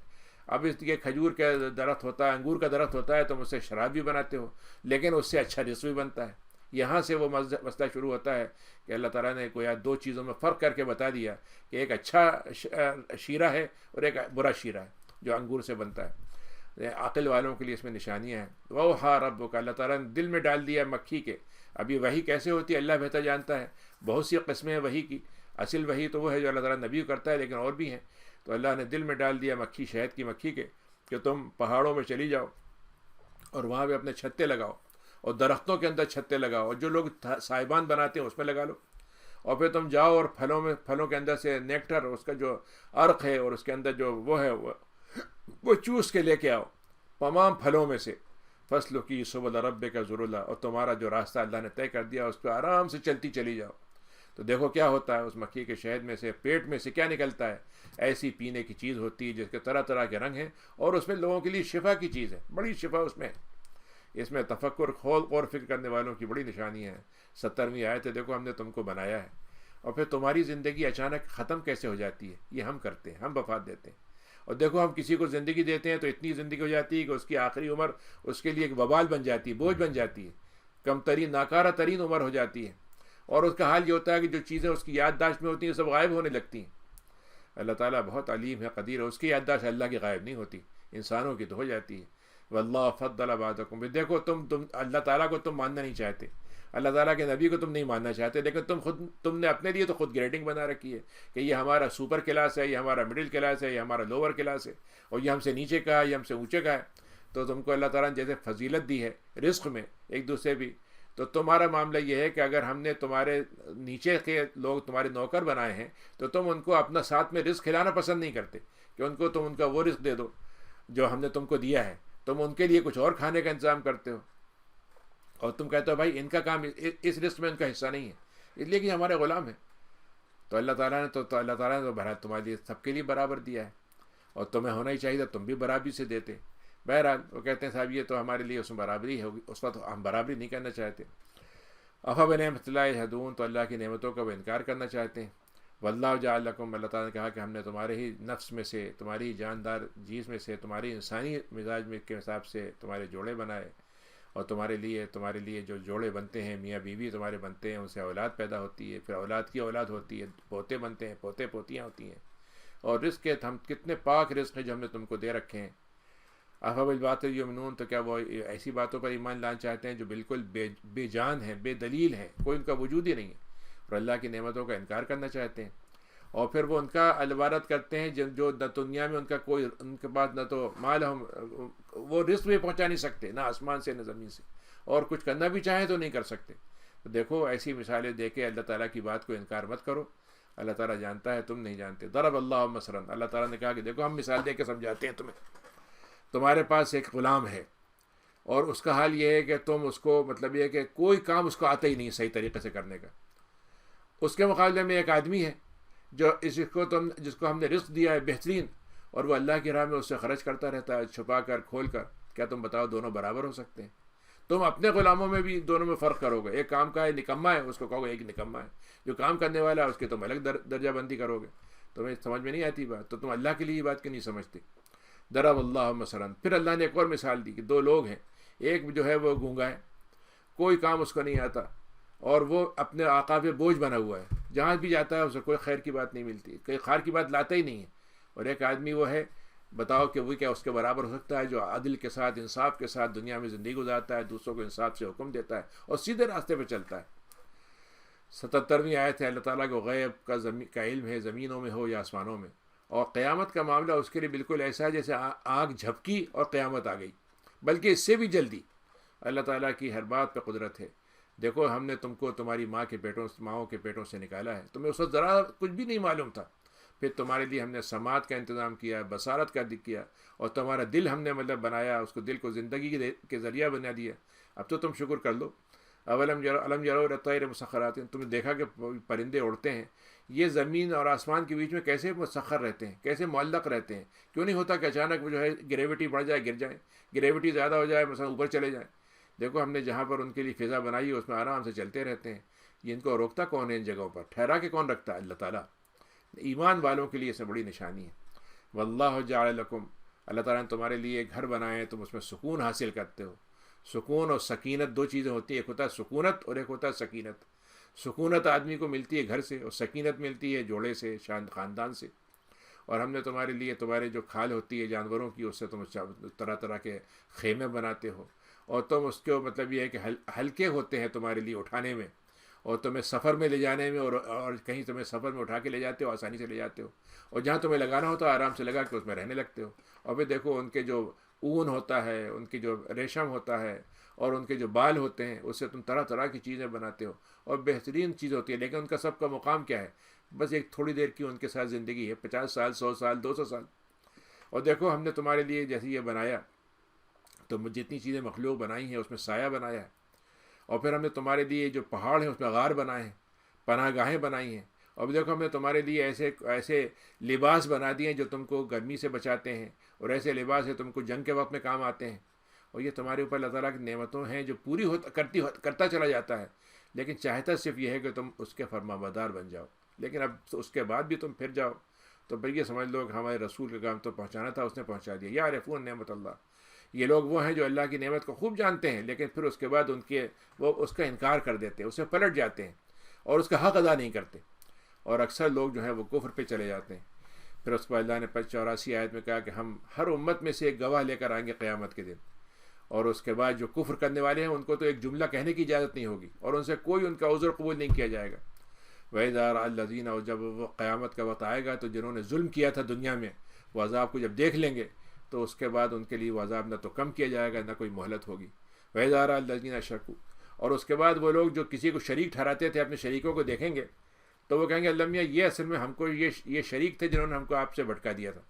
اب اس کے کھجور کا درخت ہوتا ہے، انگور کا درخت ہوتا ہے، تم اس سے شراب بھی بناتے ہو، لیکن اس سے اچھا رزق بھی بنتا ہے۔ یہاں سے وہ مسئلہ شروع ہوتا ہے کہ اللہ تعالیٰ نے کوئی دو چیزوں میں فرق کر کے بتا دیا کہ ایک اچھا شیرہ ہے اور ایک برا شیرہ ہے جو انگور سے بنتا ہے۔ عقل والوں کے لیے اس میں نشانیاں ہیں۔ وَأَوْحَىٰ رَبُّكَ، اللہ تعالیٰ نے دل میں ڈال دیا مکھی کے۔ ابھی وحی کیسے ہوتی ہے اللہ بہتر جانتا ہے، بہت سی قسمیں ہیں وحی کی۔ اصل وحی تو وہ ہے جو اللہ تعالیٰ نبی کرتا ہے، لیکن اور بھی ہیں۔ تو اللہ نے دل میں ڈال دیا مکھی، شہد کی مکھی کے، کہ تم پہاڑوں میں چلی جاؤ اور وہاں پہ اپنے چھتے لگاؤ، اور درختوں کے اندر چھتے لگاؤ، اور جو لوگ سائبان بناتے ہیں اس میں لگا لو، اور پھر تم جاؤ اور پھلوں کے اندر سے نیکٹر، اس کا جو عرق ہے اور اس کے اندر جو وہ ہے وہ چوس کے لے کے آؤ تمام پھلوں میں سے۔ فصل کی سبل ربک ذللا، اور تمہارا جو راستہ اللہ نے طے کر دیا اس پہ آرام سے چلتی چلی جاؤ۔ تو دیکھو کیا ہوتا ہے، اس مکھی کے شہد میں سے، پیٹ میں سے کیا نکلتا ہے، ایسی پینے کی چیز ہوتی ہے جس کے طرح طرح کے رنگ ہیں، اور اس میں لوگوں کے لیے شفا کی چیز ہے، بڑی شفا اس میں ہے۔ اس میں تفکر، خول اور فکر کرنے والوں کی بڑی نشانی ہے۔ 70ویں آیت ہے، دیکھو ہم نے تم کو بنایا ہے، اور پھر تمہاری زندگی اچانک ختم کیسے ہو جاتی ہے، یہ ہم کرتے ہیں، ہم وفات دیتے ہیں۔ اور دیکھو ہم کسی کو زندگی دیتے ہیں تو اتنی زندگی ہو جاتی ہے کہ اس کی آخری عمر اس کے لیے ایک وبال بن جاتی ہے، بوجھ بن جاتی ہے، کم ترین ناکارہ ترین عمر ہو جاتی ہے، اور اس کا حال یہ ہوتا ہے کہ جو چیزیں اس کی یادداشت میں ہوتی ہیں سب غائب ہونے لگتی ہیں۔ اللہ تعالیٰ بہت علیم ہے، قدیر ہے، اس کی یادداشت اللہ کی غائب نہیں ہوتی، انسانوں کی تو ہو جاتی ہے۔ واللہ فضل بعضکم، دیکھو تم اللہ تعالیٰ کو تم ماننا نہیں چاہتے، اللہ تعالیٰ کے نبی کو تم نہیں ماننا چاہتے، لیکن تم نے اپنے لیے تو خود گریڈنگ بنا رکھی ہے کہ یہ ہمارا سپر کلاس ہے، یہ ہمارا مڈل کلاس ہے، یہ ہمارا لوور کلاس ہے، اور یہ ہم سے نیچے کا ہے، یہ ہم سے اونچے کا ہے۔ تو تم کو اللہ تعالیٰ نے جیسے فضیلت دی ہے رزق میں ایک دوسرے بھی، تو تمہارا معاملہ یہ ہے کہ اگر ہم نے تمہارے نیچے کے لوگ تمہارے نوکر بنائے ہیں تو تم ان کو اپنا ساتھ میں رزق کھلانا پسند نہیں کرتے کہ ان کو تم ان کا وہ رزق دے دو جو ہم نے تم کو دیا ہے، تم ان کے لیے کچھ اور کھانے کا انتظام کرتے ہو، اور تم کہتے ہو بھائی ان کا کام اس رزق میں ان کا حصہ نہیں ہے، اس لیے کہ ہمارے غلام ہیں۔ تو اللہ تعالیٰ نے بہرحال تمہارے لیے سب کے لیے برابر دیا ہے، اور تمہیں ہونا ہی چاہیے تھا تم بھی برابری سے دیتے۔ بہرحال وہ کہتے ہیں صاحب یہ تو ہمارے لیے اس میں برابری ہوگی، اس وقت ہم برابری نہیں کرنا چاہتے۔ افبنعمۃ اللہ یجحدون، تو اللہ کی نعمتوں کا وہ انکار کرنا چاہتے ہیں۔ واللہ جعل لکم، اللہ تعالیٰ نے کہا کہ ہم نے تمہارے ہی نفس میں سے، تمہاری ہی جاندار چیز میں سے، تمہاری انسانی مزاج میں کے حساب سے تمہارے جوڑے بنائے، اور تمہارے لیے جو جوڑے بنتے ہیں، میاں بیوی تمہارے بنتے ہیں، ان سے اولاد پیدا ہوتی ہے، پھر اولاد کی اولاد ہوتی ہے، پوتے بنتے ہیں، پوتے پوتیاں ہوتی ہیں، اور رزق کے ہم کتنے پاک رزق ہیں جو ہم نے تم کو دے رکھے ہیں۔ افبالباطل یؤمنون، تو کیا وہ ایسی باتوں پر ایمان لانا چاہتے ہیں جو بالکل بے جان ہیں، بے دلیل ہیں، کوئی ان کا وجود ہی نہیں ہے، اور اللہ کی نعمتوں کا انکار کرنا چاہتے ہیں، اور پھر وہ ان کا البارت کرتے ہیں جو نہ دنیا میں ان کا کوئی، ان کے پاس نہ تو مال، ہم وہ رزق بھی پہنچا نہیں سکتے، نہ آسمان سے نہ زمین سے، اور کچھ کرنا بھی چاہیں تو نہیں کر سکتے۔ تو دیکھو ایسی مثالیں دے کے اللہ تعالیٰ کی بات کو انکار مت کرو، اللہ تعالیٰ جانتا ہے تم نہیں جانتے۔ ضرب اللہ مثلا، اللہ تعالیٰ نے کہا کہ دیکھو ہم مثال دے کے سمجھاتے ہیں تمہیں، تمہارے پاس ایک غلام ہے، اور اس کا حال یہ ہے کہ تم اس کو، مطلب یہ ہے کہ کوئی کام اس کو آتا ہی نہیں صحیح طریقے سے کرنے کا۔ اس کے مقابلے میں ایک آدمی ہے جس کو ہم نے رزق دیا ہے بہترین، اور وہ اللہ کی راہ میں اس سے خرچ کرتا رہتا ہے، چھپا کر کھول کر۔ کیا تم بتاؤ دونوں برابر ہو سکتے ہیں؟ تم اپنے غلاموں میں بھی دونوں میں فرق کرو گے، ایک کام کا ہے نکما ہے، اس کو کہو گے ایک نکما ہے، جو کام کرنے والا ہے اس کی تم الگ درجہ بندی کرو گے۔ تمہیں سمجھ میں نہیں آتی بات، تو تم اللہ کے لیے یہ بات کیوں نہیں سمجھتے؟ ضرب اللہ مثلا، پھر اللہ نے ایک اور مثال دی کہ دو لوگ ہیں، ایک جو ہے وہ گونگا ہے، کوئی کام اس کو نہیں آتا، اور وہ اپنے آقا پہ بوجھ بنا ہوا ہے، جہاں بھی جاتا ہے اسے کوئی خیر کی بات نہیں ملتی، کوئی خیر کی بات لاتا ہی نہیں ہے۔ اور ایک آدمی وہ ہے، بتاؤ کہ وہ کیا اس کے برابر ہو سکتا ہے، جو عدل کے ساتھ، انصاف کے ساتھ دنیا میں زندگی گزارتا ہے، دوسروں کو انصاف سے حکم دیتا ہے اور سیدھے راستے پہ چلتا ہے۔ 77ویں آیت ہے، اللہ تعالیٰ کو غیب کا علم ہے، زمینوں میں ہو یا آسمانوں میں، اور قیامت کا معاملہ اس کے لیے بالکل ایسا ہے جیسے آگ جھپکی اور قیامت آ گئی، بلکہ اس سے بھی جلدی۔ اللہ تعالیٰ کی ہر بات پہ قدرت ہے۔ دیکھو ہم نے تم کو تمہاری ماؤں کے پیٹوں سے نکالا ہے، تمہیں اس وقت ذرا کچھ بھی نہیں معلوم تھا، پھر تمہارے لیے ہم نے سماعت کا انتظام کیا، بصارت کا کیا، اور تمہارا دل ہم نے بنایا، اس کو دل کو زندگی کے ذریعہ بنا دیا۔ اب تو تم شکر کر لو، علم یروا الی الطیر مسخرات، تم نے دیکھا کہ پرندے اڑتے ہیں، یہ زمین اور آسمان کے بیچ میں کیسے مسخر رہتے ہیں، کیسے معلق رہتے ہیں؟ کیوں نہیں ہوتا کہ اچانک وہ جو ہے گریوٹی بڑھ جائے گر جائیں، گریوٹی زیادہ ہو جائے مثلا اوپر چلے جائیں؟ دیکھو ہم نے جہاں پر ان کے لیے فضا بنائی ہے اس میں آرام سے چلتے رہتے ہیں. یہ ان کو روکتا کون ہے؟ ان جگہوں پر ٹھہرا کے کون رکھتا ہے؟ اللہ تعالیٰ. ایمان والوں کے لیے اس سے بڑی نشانی ہے. واللہ جعل لکم، اللہ تعالیٰ نے تمہارے لیے گھر بنائے ہیں، تم اس میں سکون حاصل کرتے ہو. سکون اور سکینت دو چیزیں ہوتی ہیں، ایک ہوتا ہے سکونت اور ایک ہوتا ہے سکینت. سکونت آدمی کو ملتی ہے گھر سے، اور سکینت ملتی ہے جوڑے سے، خاندان سے. اور ہم نے تمہارے لیے تمہارے جو کھال ہوتی ہے جانوروں کی، اس سے تم طرح طرح کے خیمے بناتے ہو، اور تم اس کے مطلب یہ ہے کہ ہلکے ہوتے ہیں تمہارے لیے اٹھانے میں، اور تمہیں سفر میں لے جانے میں، اور کہیں تمہیں سفر میں اٹھا کے لے جاتے ہو، آسانی سے لے جاتے ہو، اور جہاں تمہیں لگانا ہوتا ہے آرام سے لگا کے اس میں رہنے لگتے ہو. اور پھر دیکھو ان کے جو اون ہوتا ہے، ان کی جو ریشم ہوتا ہے، اور ان کے جو بال ہوتے ہیں، اس سے تم طرح طرح کی چیزیں بناتے ہو، اور بہترین چیز ہوتی ہے. لیکن ان کا سب کا مقام کیا ہے؟ بس ایک تھوڑی دیر کی ان کے ساتھ زندگی ہے، 50 سال 100 سال 200 سال. اور دیکھو ہم نے تمہارے لیے جیسے یہ بنایا، تو جتنی چیزیں مخلوق بنائی ہیں اس میں سایہ بنایا ہے. اور پھر ہم نے تمہارے لیے جو پہاڑ ہیں اس میں غار بنائے ہیں، پناہ گاہیں بنائی ہیں. اور دیکھو ہم نے تمہارے لیے ایسے لباس بنا دیے ہیں جو تم کو گرمی سے بچاتے ہیں، اور ایسے لباس ہے تم کو جنگ کے وقت میں کام آتے ہیں. اور یہ تمہارے اوپر اللہ تعالیٰ کی نعمتوں ہیں جو پوری کرتا چلا جاتا ہے. لیکن چاہتا صرف یہ ہے کہ تم اس کے فرمانبردار بن جاؤ. لیکن اب اس کے بعد بھی تم پھر جاؤ تو پھر یہ سمجھ لو کہ ہمارے رسول کا کام تو پہنچانا تھا، اس نے پہنچا دیا. یعرفون نعمت اللہ، یہ لوگ وہ ہیں جو اللہ کی نعمت کو خوب جانتے ہیں، لیکن پھر اس کے بعد وہ اس کا انکار کر دیتے ہیں، اسے پلٹ جاتے ہیں، اور اس کا حق ادا نہیں کرتے. اور اکثر لوگ جو ہیں وہ کفر پہ چلے جاتے ہیں. پھر اس کو اللہ نے 84 آیت میں کہا کہ ہم ہر امت میں سے ایک گواہ لے کر آئیں گے قیامت کے دن. اور اس کے بعد جو کفر کرنے والے ہیں ان کو تو ایک جملہ کہنے کی اجازت نہیں ہوگی، اور ان سے کوئی ان کا عذر قبول نہیں کیا جائے گا. وَإِذَا رَأَى الَّذِينَ، اور جب وہ قیامت کا وقت آئے گا تو جنہوں نے ظلم کیا تھا دنیا میں، وہ عذاب کو جب دیکھ لیں گے تو اس کے بعد ان کے لیے وہ عذاب نہ تو کم کیا جائے گا نہ کوئی مہلت ہوگی. وَإِذَا رَأَى الَّذِينَ أَشْرَكُوا، اور اس کے بعد وہ لوگ جو کسی کو شریک ٹھہراتے تھے اپنے شریکوں کو دیکھیں گے تو وہ کہیں گے اللہ میاں یہ اصل میں ہم کو یہ شریک تھے جنہوں نے ہم کو آپ سے بھٹکا دیا تھا،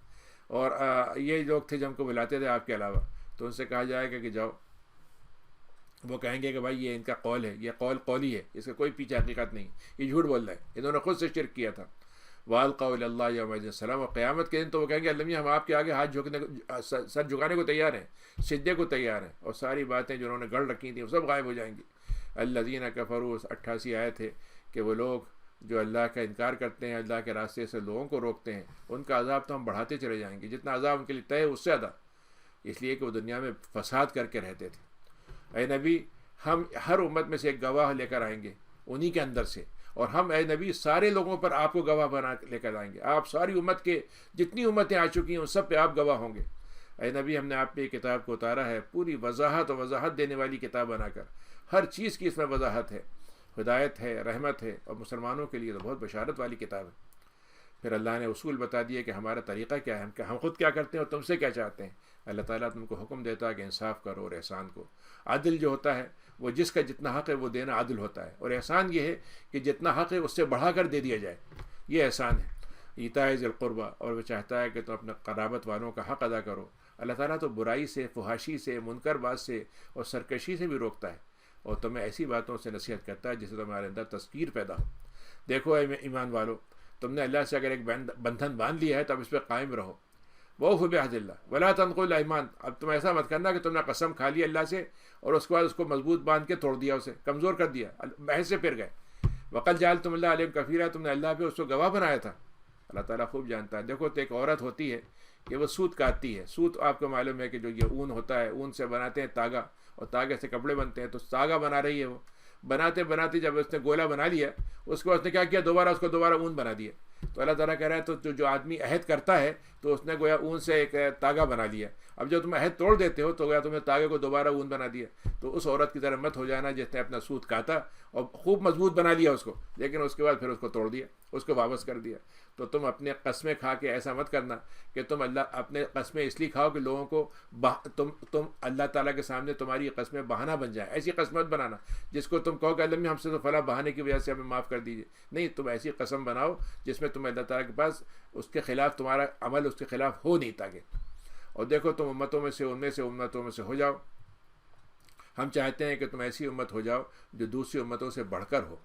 اور یہ لوگ تھے جو ہم کو بلاتے تھے آپ کے علاوہ. تو ان سے کہا جائے گا کہ جاؤ. وہ کہیں گے کہ بھائی یہ ان کا قول ہے، یہ قولی ہے، اس کا کوئی پیچھے حقیقت نہیں، یہ جھوٹ بول رہا ہے، انہوں نے خود سے شرک کیا تھا. وَأَلْقَوْا إِلَى اللَّهِ يَوْمَئِذٍ السَّلَامَ، اور قیامت کے دن تو وہ کہیں گے اللہ میاں ہم آپ کے آگے ہاتھ جھکنے کو، سر جھکانے کو تیار ہیں، سجدے کو تیار ہیں، اور ساری باتیں جو انہوں نے گڑھ رکھی تھیں وہ سب غائب ہو جائیں گی. الَّذِينَ كَفَرُوا، 88 آیت ہے کہ وہ لوگ جو اللہ کا انکار کرتے ہیں، اللہ کے راستے سے لوگوں کو روکتے ہیں، ان کا عذاب تو ہم بڑھاتے چلے جائیں گے، جتنا عذاب ان کے لیے طے ہے اس سے زیادہ، اس لیے کہ وہ دنیا میں فساد کر کے رہتے تھے. اے نبی ہم ہر امت میں سے ایک گواہ لے کر آئیں گے انہی کے اندر سے، اور ہم اے نبی سارے لوگوں پر آپ کو گواہ بنا لے کر آئیں گے. آپ ساری امت کے جتنی امتیں آ چکی ہیں ان سب پہ آپ گواہ ہوں گے. اے نبی ہم نے آپ پہ کتاب کو اتارا ہے پوری وضاحت دینے والی کتاب بنا کر، ہر چیز کی اس میں وضاحت ہے، ہدایت ہے، رحمت ہے، اور مسلمانوں کے لیے تو بہت بشارت والی کتاب ہے. پھر اللہ نے اصول بتا دیے کہ ہمارا طریقہ کیا ہے، ہم خود کیا کرتے ہیں اور تم سے کیا چاہتے ہیں. اللہ تعالیٰ تم کو حکم دیتا ہے کہ انصاف کرو اور احسان کو. عدل جو ہوتا ہے وہ جس کا جتنا حق ہے وہ دینا عدل ہوتا ہے، اور احسان یہ ہے کہ جتنا حق ہے اس سے بڑھا کر دے دیا جائے، یہ احسان ہے. ایتاء ذی القربیٰ، اور وہ چاہتا ہے کہ تم اپنے قرابت والوں کا حق ادا کرو. اللہ تعالیٰ تو برائی سے، فحاشی سے، منکر بات سے اور سرکشی سے بھی روکتا ہے، اور تمہیں ایسی باتوں سے نصیحت کرتا ہے جس سے تمہارے اندر تذکیر پیدا ہو. دیکھو اے ایمان والو، تم نے اللہ سے اگر ایک بندھن باندھ لیا ہے تو اب اس پہ قائم رہو. وَأَوْفُوا بِعَهْدِ اللَّهِ وَلَا تَنقُضُوا الْأَيْمَانَ، اب تم ایسا مت کرنا کہ تم نے قسم کھا لی اللہ سے اور اس کے بعد اس کو مضبوط باندھ کے توڑ دیا، اسے کمزور کر دیا، بحث سے پھر گئے. وَقَدْ جَعَلْتُمُ اللَّهَ عَلَيْكُمْ كَفِيلًا، تم نے اللہ پہ اس کو گواہ بنایا تھا. اللہ تعالیٰ خوب جانتا ہے. دیکھو تو ایک عورت ہوتی ہے کہ وہ سوت کاٹتی ہے. سوت آپ کو معلوم ہے کہ جو یہ اون ہوتا ہے، اون سے بناتے ہیں تاگا، اور تاگے سے کپڑے بنتے ہیں. تو تاگا بنا رہی ہے، وہ بناتے بناتے جب اس نے گولا بنا لیا، اس کے بعد اس نے کیا کیا، اس کو دوبارہ اون بنا دیا. تو اللہ تعالیٰ کہہ رہا ہے تو جو آدمی عہد کرتا ہے تو اس نے گویا اون سے ایک تاگا بنا لیا. اب جب تم عہد توڑ دیتے ہو تو گویا تم نے تاگے کو دوبارہ اون بنا دیا. تو اس عورت کی طرح مت ہو جانا جس نے اپنا سوت کاتا اور خوب مضبوط بنا لیا اس کو، لیکن اس کے بعد پھر اس کو توڑ دیا، اس کو واپس کر دیا. تو تم اپنے قسمیں کھا کے ایسا مت کرنا کہ تم اللہ اپنے قسمیں اس لیے کھاؤ کہ لوگوں کو تم اللہ تعالیٰ کے سامنے تمہاری یہ قسمیں بہانہ بن جائیں. ایسی قسم مت بنانا جس کو تم کہو کہ اللہ ہم سے تو فلاں بہانے کی وجہ سے ہمیں معاف کر دیجیے. نہیں، تم ایسی قسم بناؤ جس میں تم اللہ تعالیٰ کے پاس اس کے خلاف تمہارا عمل اس کے خلاف ہو نہیں تاکہ. اور دیکھو تم امتوں میں سے ہو جاؤ. ہم چاہتے ہیں کہ تم ایسی امت ہو جاؤ جو دوسری امتوں سے بڑھ کر ہو۔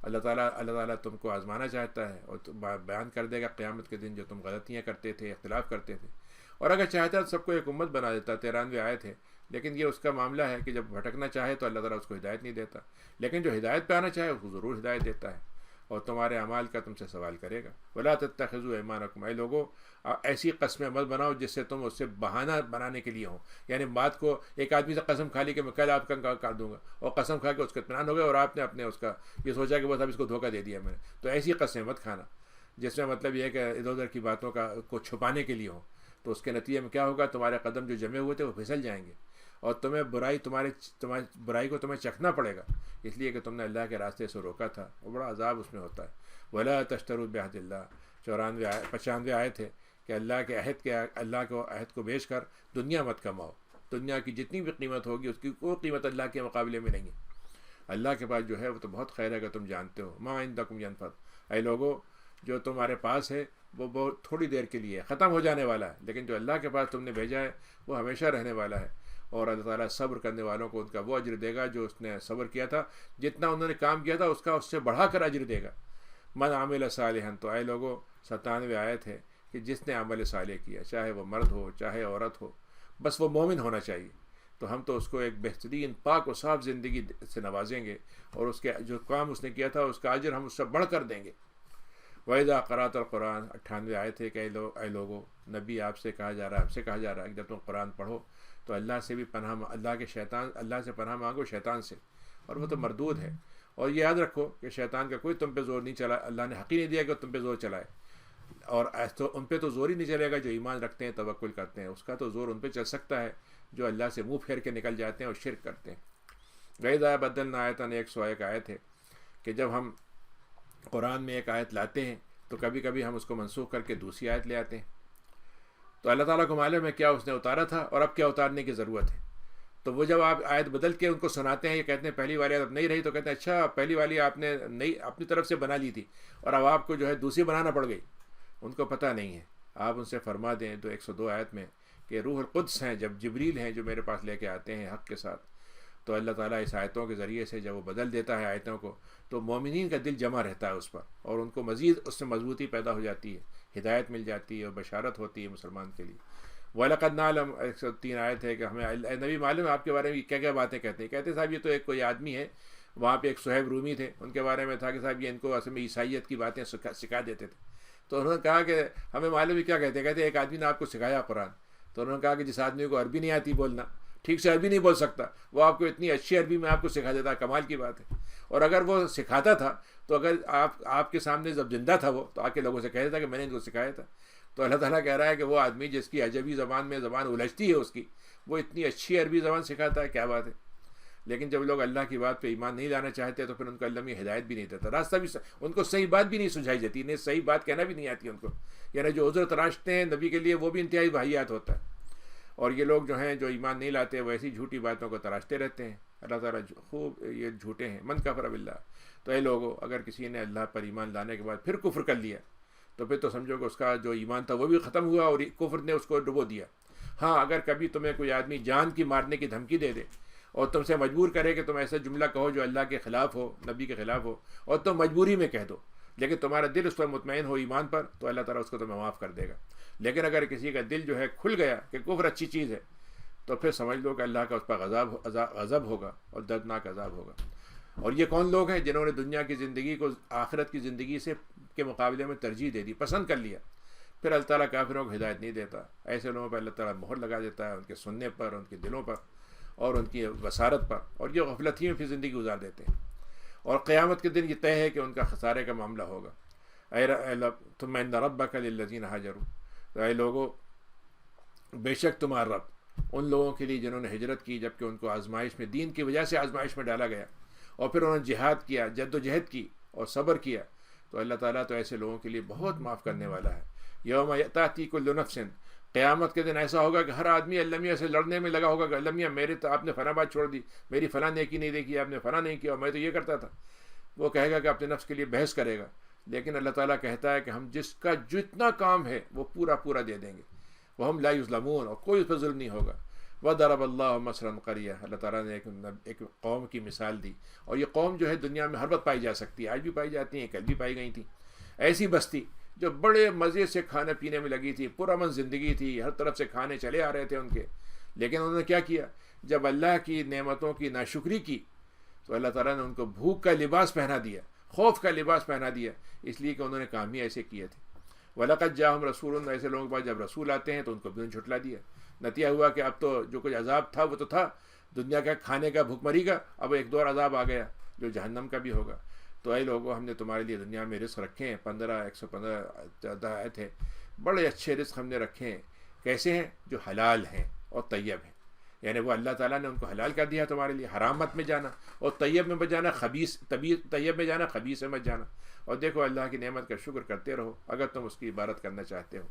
اللہ تعالیٰ تم کو آزمانا چاہتا ہے اور بیان کر دے گا قیامت کے دن جو تم غلطیاں کرتے تھے، اختلاف کرتے تھے، اور اگر چاہتا تو سب کو ایک امت بنا دیتا۔ 93 آیت ہے، لیکن یہ اس کا معاملہ ہے کہ جب بھٹکنا چاہے تو اللہ تعالیٰ اس کو ہدایت نہیں دیتا، لیکن جو ہدایت پہ آنا چاہے اس کو ضرور ہدایت دیتا ہے، اور تمہارے اعمال کا تم سے سوال کرے گا۔ وَلَا تَتَّخِذُوا أَيْمَانَكُمْ، اے لوگوں ایسی قسمیں مت بناؤ جس سے تم اس سے بہانہ بنانے کے لیے ہوں، یعنی بات کو ایک آدمی سے قسم کھا لی کہ میں کل آپ کا کر دوں گا، اور قسم کھا کے اس کا اطمینان ہو گیا اور آپ نے اپنے اس کا یہ سوچا کہ بس اب اس کو دھوکہ دے دیا میں نے۔ تو ایسی قسمیں مت کھانا جس میں مطلب یہ ہے کہ ادھر ادھر کی باتوں کو چھپانے کے لیے ہوں، تو اس کے نتیجے میں کیا ہوگا، تمہارے قدم جو جمے ہوئے تھے وہ پھسل جائیں گے، اور تمہیں برائی کو تمہیں چکھنا پڑے گا، اس لیے کہ تم نے اللہ کے راستے سے روکا تھا، اور بڑا عذاب اس میں ہوتا ہے۔ وَلَا تَشْتَرُوا بِعَهْدِ اللَّهِ 95 آیت ہے کہ اللہ کے عہد کو بیچ کر دنیا مت کماؤ۔ دنیا کی جتنی بھی قیمت ہوگی اس کی کوئی قیمت اللہ کے مقابلے میں نہیں ہے۔ اللہ کے پاس جو ہے وہ تو بہت خیر ہے کہ تم جانتے ہو۔ مَا عِندَكُمْ يَنْفَدُ، اے لوگو جو تمہارے پاس ہے وہ بہت تھوڑی دیر کے لیے ختم ہو جانے والا ہے، لیکن جو اللہ کے پاس تم نے بھیجا ہے وہ ہمیشہ رہنے والا ہے، اور اللہ تعالیٰ صبر کرنے والوں کو ان کا وہ اجر دے گا جو اس نے صبر کیا تھا، جتنا انہوں نے کام کیا تھا اس سے بڑھا کر اجر دے گا۔ من عمل صالحا، تو اے لوگو 97 آیت ہے کہ جس نے عمل صالح کیا، چاہے وہ مرد ہو چاہے عورت ہو، بس وہ مومن ہونا چاہیے، تو ہم تو اس کو ایک بہترین پاک و صاف زندگی سے نوازیں گے، اور اس کے جو کام اس نے کیا تھا اس کا اجر ہم اس سے بڑھ کر دیں گے۔ وَإِذَا قَرَأْتَ الْقُرْآنَ 98 آیت ہے کہ اے لوگو، نبی آپ سے کہا جا رہا ہے، ہم سے کہا جا رہا ہے کہ جب تم قرآن پڑھو تو اللہ سے بھی اللہ سے پناہ مانگو شیطان سے، اور وہ تو مردود ہے، اور یہ یاد رکھو کہ شیطان کا کوئی تم پہ زور نہیں چلا، اللہ نے حق ہی نہیں دیا کہ تم پہ زور چلائے، اور ان پہ تو زور ہی نہیں چلے گا جو ایمان رکھتے ہیں، توکل کرتے ہیں، اس کا تو زور ان پہ چل سکتا ہے جو اللہ سے منہ پھیر کے نکل جاتے ہیں اور شرک کرتے ہیں۔ وَإِذَا بَدَّلْنَا آیَةً 101 آیت ہے کہ جب ہم قرآن میں ایک آیت لاتے ہیں تو کبھی کبھی ہم اس کو منسوخ کر کے دوسری آیت لے آتے ہیں، تو اللہ تعالیٰ کو معلوم ہے کیا اس نے اتارا تھا اور اب کیا اتارنے کی ضرورت ہے، تو وہ جب آپ آیت بدل کے ان کو سناتے ہیں، یہ کہتے ہیں پہلی والی آیت اب نہیں رہی، تو کہتے ہیں اچھا پہلی والی آپ نے نئی اپنی طرف سے بنا لی تھی اور اب آپ کو جو ہے دوسری بنانا پڑ گئی، ان کو پتہ نہیں ہے۔ آپ ان سے فرما دیں 102 آیت میں کہ روح القدس ہیں، جب جبریل ہیں جو میرے پاس لے کے آتے ہیں حق کے ساتھ، تو اللہ تعالیٰ اس آیتوں کے ذریعے سے جب وہ بدل دیتا ہے آیتوں کو، تو مومنین کا دل جمع رہتا ہے اس پر، اور ان کو مزید اس سے مضبوطی پیدا ہو جاتی ہے، ہدایت مل جاتی ہے اور بشارت ہوتی ہے مسلمان کے لیے۔ وَلَقَدْ نَعْلَمُ 103 آیت ہے کہ ہمیں اے نبی معلوم ہے آپ کے بارے میں کیا کیا باتیں کہتے ہیں، کہتے ہیں صاحب یہ تو ایک کوئی آدمی ہے، وہاں پہ ایک صہیب رومی تھے، ان کے بارے میں تھا کہ صاحب یہ ان کو اصل میں عیسائیت کی باتیں سکھا دیتے تھے، تو انہوں نے کہا کہ ہمیں معلوم ہے کیا کہتے ہیں، کہتے ہیں ایک آدمی نے آپ کو سکھایا قرآن، تو انہوں نے کہا کہ جس آدمی کو عربی نہیں آتی بولنا، ٹھیک سے عربی نہیں بول سکتا، وہ آپ کو اتنی اچھی عربی میں آپ کو سکھا دیتا، کمال کی بات ہے، اور اگر وہ سکھاتا تھا تو اگر آپ کے سامنے جب زندہ تھا وہ، تو آ کے لوگوں سے کہہ دیتا کہ میں نے ان کو سکھایا تھا۔ تو اللہ تعالیٰ کہہ رہا ہے کہ وہ آدمی جس کی عجبی زبان میں زبان الجھتی ہے اس کی، وہ اتنی اچھی عربی زبان سکھاتا ہے، کیا بات ہے۔ لیکن جب لوگ اللہ کی بات پہ ایمان نہیں لانا چاہتے تو پھر ان کو اللہ میں ہدایت بھی نہیں دیتا، راستہ بھی ان کو صحیح بات بھی نہیں سجھائی جاتی، انہیں صحیح بات کہنا بھی نہیں آتی ان کو، یعنی جو عذر تراشتے ہیں نبی کے لیے وہ بھی انتہائی واہیات ہوتا ہے، اور یہ لوگ جو ہیں جو ایمان نہیں لاتے وہ ایسی جھوٹی باتوں کو تراشتے رہتے ہیں۔ اللہ تعالیٰ خوب یہ جھوٹے ہیں۔ من کفر باللہ، تو اے لوگوں اگر کسی نے اللہ پر ایمان لانے کے بعد پھر کفر کر لیا تو پھر تو سمجھو کہ اس کا جو ایمان تھا وہ بھی ختم ہوا اور کفر نے اس کو ڈبو دیا۔ ہاں اگر کبھی تمہیں کوئی آدمی جان کی مارنے کی دھمکی دے دے اور تم سے مجبور کرے کہ تم ایسا جملہ کہو جو اللہ کے خلاف ہو، نبی کے خلاف ہو، اور تم مجبوری میں کہہ دو، لیکن تمہارا دل اس پر مطمئن ہو ایمان پر، تو اللہ تعالیٰ اس کو تمہیں معاف کر دے گا۔ لیکن اگر کسی کا دل جو ہے کھل گیا کہ کفر اچھی چیز ہے، تو پھر سمجھ لو کہ اللہ کا اس پر غضب ہوگا اور دردناک عذاب ہوگا۔ اور یہ کون لوگ ہیں جنہوں نے دنیا کی زندگی کو آخرت کی زندگی کے مقابلے میں ترجیح دے دی، پسند کر لیا، پھر اللہ تعالیٰ کافروں کو ہدایت نہیں دیتا، ایسے لوگوں پر اللہ تعالیٰ مہر لگا دیتا ہے، ان کے سننے پر، ان کے دلوں پر اور ان کی بصارت پر، اور یہ غفلت ہی میں پھر زندگی گزار دیتے ہیں، اور قیامت کے دن یہ طے ہے کہ ان کا خسارے کا معاملہ ہوگا۔ ثم ان ربک للذین ہاجروا، اے لوگو بے شک تمہارا رب ان لوگوں کے لیے جنہوں نے ہجرت کی جبکہ ان کو آزمائش میں، دین کی وجہ سے آزمائش میں ڈالا گیا، اور پھر انہوں نے جہاد کیا، جد و جہد کی اور صبر کیا، تو اللہ تعالیٰ تو ایسے لوگوں کے لیے بہت معاف کرنے والا ہے۔ یوم یأتی کل نفس، قیامت کے دن ایسا ہوگا کہ ہر آدمی اللہ میاں سے لڑنے میں لگا ہوگا کہ اللہ میاں میرے تو آپ نے فلاں بات چھوڑ دی، میری فلاں نیکی نہیں دیکھی، آپ نے فلاں نہیں کیا، میں تو یہ کرتا تھا۔ وہ کہے گا کہ اپنے نفس کے لیے بحث کرے گا، لیکن اللہ تعالیٰ کہتا ہے کہ ہم جس کا جتنا کام ہے وہ پورا پورا دے دیں گے، وہ ہم لا یظلمون، اور کوئی اس پر ظلم نہیں ہوگا۔ وَضَرَبَ اللَّهُ مَثَلًا قَرْيَةً، اللہ تعالیٰ نے ایک قوم کی مثال دی، اور یہ قوم جو ہے دنیا میں ہر وقت پائی جا سکتی ہے، آج بھی پائی جاتی ہیں، کل بھی پائی گئی تھیں. ایسی بستی جو بڑے مزے سے کھانے پینے میں لگی تھی، پرامن زندگی تھی، ہر طرف سے کھانے چلے آ رہے تھے ان کے، لیکن انہوں نے کیا کیا؟ جب اللہ کی نعمتوں کی ناشکری کی تو اللہ تعالیٰ نے ان کو بھوک کا لباس پہنا دیا، خوف کا لباس پہنا دیا، اس لیے کہ انہوں نے کام ہی ایسے کیے تھے. وَلَقَدْ جَاءَهُمْ رَسُولٌ، ایسے لوگوں کے پاس جب رسول آتے ہیں تو ان کو بھی جھٹلا دیا. نتیجہ ہوا کہ اب تو جو کچھ عذاب تھا وہ تو تھا دنیا کا کھانے کا، بھوک مری کا، اب ایک دور عذاب آ گیا جو جہنم کا بھی ہوگا. تو اے لوگوں، ہم نے تمہارے لیے دنیا میں رزق رکھے ہیں، 115 آیت ہے، بڑے اچھے رزق ہم نے رکھے ہیں. کیسے ہیں؟ جو حلال ہیں اور طیب ہیں، یعنی وہ اللہ تعالیٰ نے ان کو حلال کر دیا تمہارے لیے، حرام مت میں جانا، اور طیب میں جانا، طیب میں جانا، خبیث میں مت جانا. اور دیکھو اللہ کی نعمت کا شکر کرتے رہو اگر تم اس کی عبادت کرنا چاہتے ہو.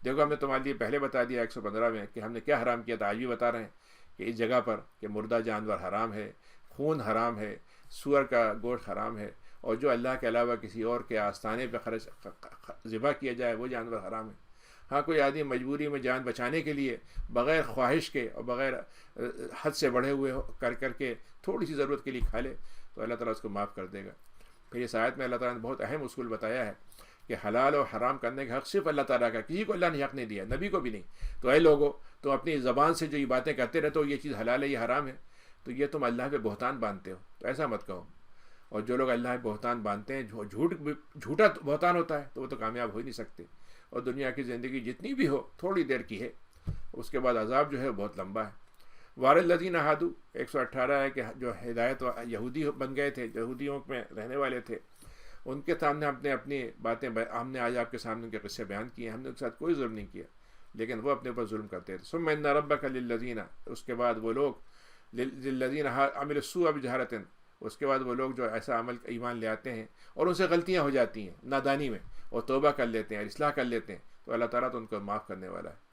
دیکھو ہم نے تمہارے لیے پہلے بتا دیا 115 میں کہ ہم نے کیا حرام کیا تھا، آج بھی بتا رہے ہیں کہ اس جگہ پر کہ مردہ جانور حرام ہے، خون حرام ہے، سور کا گوشت حرام ہے، اور جو اللہ کے علاوہ کسی اور کے آستانے پہ ذبح کیا جائے وہ جانور حرام ہے. ہاں کوئی آدمی مجبوری میں جان بچانے کے لیے بغیر خواہش کے اور بغیر حد سے بڑھے ہوئے کر کے تھوڑی سی ضرورت کے لیے کھا لے تو اللہ تعالیٰ اس کو معاف کر دے گا. پھر اس آیت میں اللہ تعالیٰ نے بہت اہم اصول بتایا ہے کہ حلال اور حرام کرنے کا حق صرف اللہ تعالیٰ کا، کسی کو اللہ نے حق نہیں دیا، نبی کو بھی نہیں. تو اے لوگو، تم اپنی زبان سے جو یہ باتیں کرتے رہتے ہو یہ چیز حلال ہے یہ حرام ہے، تو یہ تم اللہ پہ بہتان باندھتے ہو، تو ایسا مت کہو. اور جو لوگ اللہ پہ بہتان باندھتے ہیں، جھوٹا بہتان ہوتا ہے، تو وہ تو کامیاب ہو ہی نہیں سکتے. اور دنیا کی زندگی جتنی بھی ہو تھوڑی دیر کی ہے، اس کے بعد عذاب جو ہے بہت لمبا ہے. وَالَّذِينَ هَادُوا 118 ہے کہ جو ہدایت یہودی بن گئے تھے، یہودیوں میں رہنے والے تھے، ان کے سامنے ہم نے اپنی باتیں، ہم نے آج آپ کے سامنے ان کے قصے بیان کیے، ہم نے ان کے ساتھ کوئی ظلم نہیں کیا، لیکن وہ اپنے اوپر ظلم کرتے تھے. ثُمَّ إِنَّ رَبَّكَ لِلَّذِينَ، اس کے بعد وہ لوگ لِلَّذِينَ عَمِلُوا السُّوءَ بِجَهَالَةٍ، اس کے بعد وہ لوگ جو ایسا عمل ایمان لے آتے ہیں اور ان سے غلطیاں ہو جاتی ہیں نادانی میں، اور توبہ کر لیتے ہیں، اصلاح کر لیتے ہیں، تو اللہ تعالیٰ تو ان کو معاف کرنے والا ہے.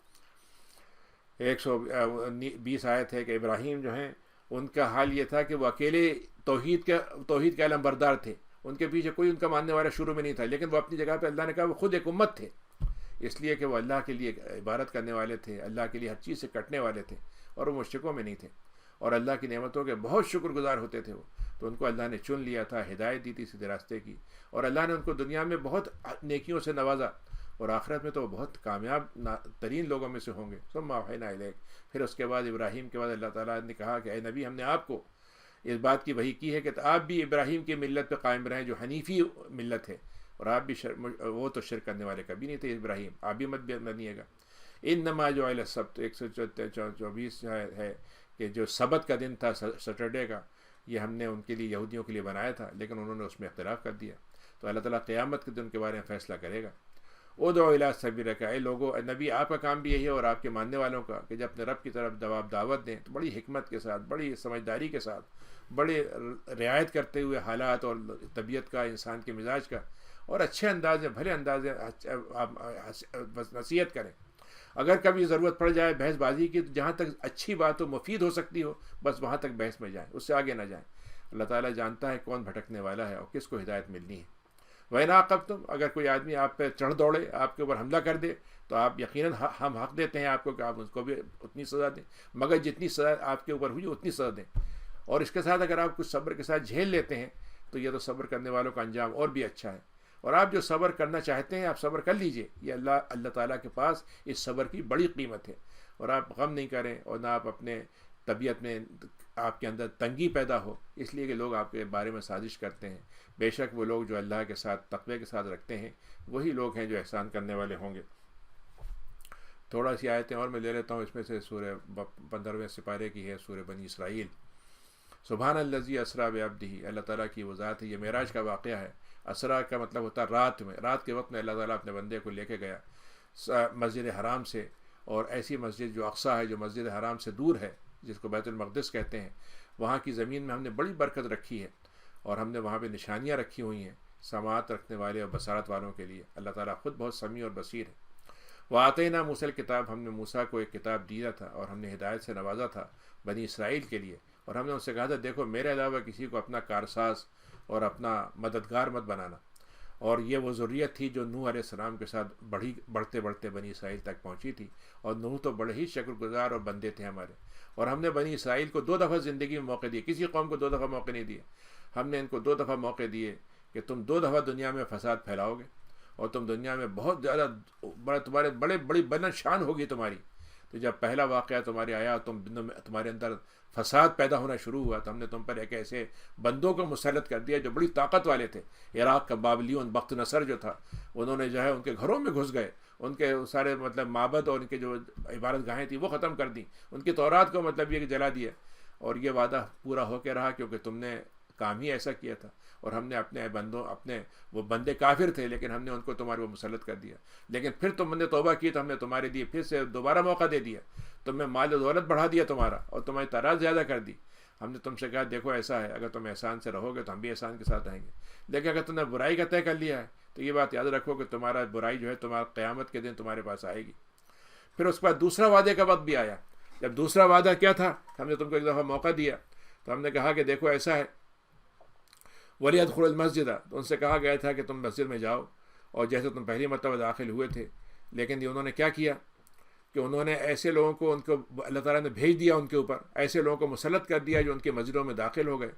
120 آیت ہے کہ ابراہیم جو ہیں ان کا حال یہ تھا کہ وہ اکیلے توحید کے علم بردار تھے، ان کے پیچھے کوئی ان کا ماننے والا شروع میں نہیں تھا، لیکن وہ اپنی جگہ پہ اللہ نے کہا وہ خود ایک امت تھے، اس لیے کہ وہ اللہ کے لیے عبادت کرنے والے تھے، اللہ کے لیے ہر چیز سے کٹنے والے تھے، اور وہ مشرکوں میں نہیں تھے، اور اللہ کی نعمتوں کے بہت شکر گزار ہوتے تھے وہ. تو ان کو اللہ نے چن لیا تھا، ہدایت دی تھی سیدھے راستے کی، اور اللہ نے ان کو دنیا میں بہت نیکیوں سے نوازا، اور آخرت میں تو وہ بہت کامیاب ترین لوگوں میں سے ہوں گے. ثم اوحینا الیک، پھر اس کے بعد ابراہیم کے بعد اللہ تعالیٰ نے کہا کہ اے نبی، ہم نے آپ کو اس بات کی وحی کی ہے کہ آپ بھی ابراہیم کی ملت پہ قائم رہیں جو حنیفی ملت ہے، اور آپ بھی وہ تو شرک کرنے والے کبھی نہیں تھے ابراہیم، آپ بھی مت بنیے گا. انما جعل السبت 124 ہے کہ جو سبت کا دن تھا سیٹرڈے کا، یہ ہم نے ان کے لیے یہودیوں کے لیے بنایا تھا، لیکن انہوں نے اس میں اختلاف کر دیا. تو اللہ تعالیٰ قیامت کے دن کے بارے میں فیصلہ کرے گا. ادعو الی سبیل ربک، اے لوگو، نبی آپ کا کام بھی یہی ہے اور آپ کے ماننے والوں کا کہ جب اپنے رب کی طرف دعوت دیں تو بڑی حکمت کے ساتھ، بڑی سمجھداری کے ساتھ، بڑے رعایت کرتے ہوئے حالات اور طبیعت کا، انسان کے مزاج کا، اور اچھے انداز میں، بھلے انداز میں آپ نصیحت کریں. اگر کبھی ضرورت پڑ جائے بحث بازی کی تو جہاں تک اچھی بات ہو، مفید ہو سکتی ہو، بس وہاں تک بحث میں جائیں، اس سے آگے نہ جائیں. اللہ تعالیٰ جانتا ہے کون بھٹکنے والا ہے اور کس کو ہدایت ملنی ہے. وَإِنْ عَاقَبْتُمْ، اگر کوئی آدمی آپ پہ چڑھ دوڑے، آپ کے اوپر حملہ کر دے، تو آپ یقیناً ہم حق دیتے ہیں آپ کو کہ آپ اس کو بھی اتنی سزا دیں، مگر جتنی سزا آپ کے اوپر ہوئی اتنی سزا دیں. اور اس کے ساتھ اگر آپ کچھ صبر کے ساتھ جھیل لیتے ہیں تو یہ تو صبر کرنے والوں کا انجام اور بھی اچھا ہے. اور آپ جو صبر کرنا چاہتے ہیں آپ صبر کر لیجئے، یہ اللہ تعالیٰ کے پاس اس صبر کی بڑی قیمت ہے. اور آپ غم نہیں کریں، اور نہ آپ اپنے طبیعت میں آپ کے اندر تنگی پیدا ہو اس لیے کہ لوگ آپ کے بارے میں سازش کرتے ہیں. بے شک وہ لوگ جو اللہ کے ساتھ تقوی کے ساتھ رکھتے ہیں وہی لوگ ہیں جو احسان کرنے والے ہوں گے. تھوڑا سی آیتیں اور میں لے لیتا ہوں، اس میں سے سورہ 15ویں سپارے کی ہے، سورہ بنی اسرائیل. سبحان الذی اسریٰ بعبدہ، اللہ تعالیٰ کی وہ ذات ہے، یہ معراج کا واقعہ ہے. اسریٰ کا مطلب ہوتا ہے رات میں، رات کے وقت میں اللہ تعالیٰ اپنے بندے کو لے کے گیا مسجد حرام سے، اور ایسی مسجد جو اقصیٰ ہے، جو مسجد حرام سے دور ہے، جس کو بیت المقدس کہتے ہیں، وہاں کی زمین میں ہم نے بڑی برکت رکھی ہے، اور ہم نے وہاں پہ نشانیاں رکھی ہوئی ہیں سماعت رکھنے والے اور بصارت والوں کے لیے. اللہ تعالیٰ خود بہت سمیع اور بصیر ہے. وَآتَيْنَا مُوسَىٰ الْكِتَابَ، ہم نے موسیٰ کو ایک کتاب دیا تھا اور ہم نے ہدایت سے نوازا تھا بنی اسرائیل کے لیے. اور ہم نے ان سے کہا تھا دیکھو میرے علاوہ کسی کو اپنا کارساز اور اپنا مددگار مت بنانا. اور یہ وہ ذریت تھی جو نوح علیہ السلام کے ساتھ بڑھتے بڑھتے بنی اسرائیل تک پہنچی تھی، اور نوح تو بڑے ہی شکر گزار اور بندے تھے ہمارے. اور ہم نے بنی اسرائیل کو 2 دفعہ زندگی میں موقع دیے، کسی قوم کو 2 دفعہ موقع نہیں دیے. ہم نے ان کو 2 دفعہ موقع دیے کہ تم 2 دفعہ دنیا میں فساد پھیلاؤ گے اور تم دنیا میں بہت زیادہ تمہارے بڑی بلند شان ہوگی تمہاری. تو جب پہلا واقعہ تمہارے آیا، تمہارے اندر فساد پیدا ہونا شروع ہوا، تو ہم نے تم پر ایک ایسے بندوں کو مسلط کر دیا جو بڑی طاقت والے تھے. عراق کا بابلیون بخت نصر جو تھا، انہوں نے جو ہے ان کے گھروں میں گھس گئے، ان کے سارے مطلب معبد اور ان کے جو عبادت گاہیں تھیں وہ ختم کر دیں، ان کی تورات کو مطلب یہ کہ جلا دیا. اور یہ وعدہ پورا ہو کے رہا کیونکہ تم نے کام ہی ایسا کیا تھا. اور ہم نے اپنے وہ بندے کافر تھے لیکن ہم نے ان کو تمہارے وہ مسلط کر دیا. لیکن پھر تم نے توبہ کی تو ہم نے تمہارے لیے پھر سے دوبارہ موقع دے دیا، تمہیں مال و دولت بڑھا دیا تمہارا، اور تمہاری تعداد زیادہ کر دی. ہم نے تم سے کہا دیکھو ایسا ہے، اگر تم احسان سے رہو گے تو ہم بھی احسان کے ساتھ آئیں گے، لیکن اگر تم نے برائی کا طے کر لیا ہے تو یہ بات یاد رکھو کہ تمہارا برائی جو ہے تمہارا قیامت کے دن تمہارے پاس آئے گی. پھر اس کے بعد دوسرا وعدے کا وقت بھی آیا. جب دوسرا وعدہ کیا تھا، ہم نے تم کو ایک دفعہ موقع دیا تو ہم نے کہا کہ دیکھو ایسا ہے، وَلْيَدْخُلُ الْمَسْجِدَ، تو ان سے کہا گیا تھا کہ تم مسجد میں جاؤ اور جیسے تم پہلی مرتبہ داخل ہوئے تھے. لیکن یہ انہوں نے کیا کیا کہ انہوں نے ایسے لوگوں کو اللہ تعالیٰ نے بھیج دیا ان کے اوپر، ایسے لوگوں کو مسلط کر دیا جو ان کے مسجدوں میں داخل ہو گئے